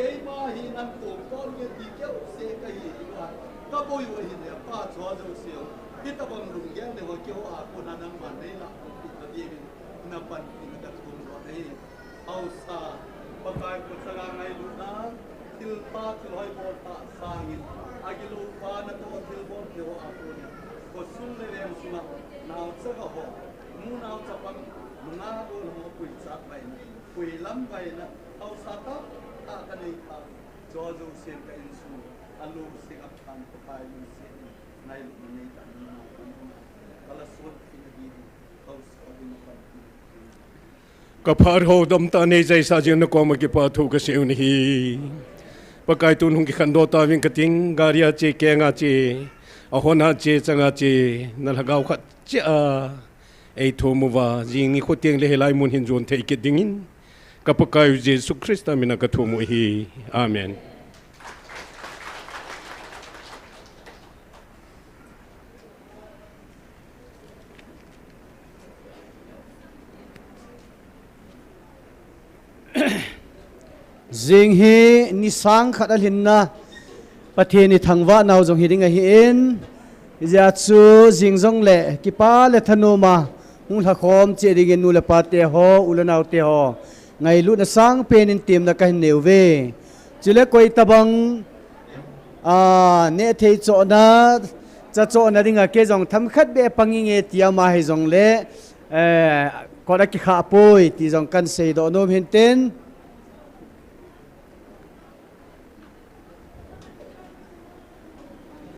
cái mà hình ăn tổ con cái tí kéo xe cái gì mà các bôi vào hình này ba chó dâu siêu cái ta bằng lùng ghé để mà kêu con ăn ăn mà đấy là cái gì nằm bàn cái đặt cùng vào đấy ao sa bà cái con sang ngày lúc đó til pa til hoi bol ta sangin agilu pa na to til bol kêu con ko sung le rem suna nào chắc là họ mu nào chắc bằng lunga ko nó quỳ sát vậy quỳ lắm vậy nè ao sa ta ta cái này ta cho dù xem cái insu alu se ap tham ko pai ni se nai lu ni ta ni na kala suat ki ni ao sa din paก็พาร์โฮดมตาในใจสาจินก็มาเก็บปาทุกเสียวนี่ปะกายตุนหงกิขันโดตาวิงกติงการยาเจแกงอาเจอาหนาเจจังอาเจนั่นละกาวขัดเจ้าไอทูมัวจิงนี่ขุดเตียงเลหลายมุนหินจวนเทกิดิงินกับปะกายเจสุคริสต์มินักทูมุฮีอาเมนจิงฮีนิสังขัดลินนะประเทศนี้ทางว่านาจงฮิดิงฮิอินจะจูจิงจงเล่กิปาเลธนูมามุลคอมเจดิเกนูเลปาเตโฮอุลนาวเตโฮไงลุนสังเป็นทีมนักเนวเวจุเลกวยตะบังเนเทโจนาจะโจนาดิงเกจงทำขัดเบปังยิงเอติยามาให้จงเล่ก็ได้กิขาปุยที่จงกันเสดโนมเห็นเต็น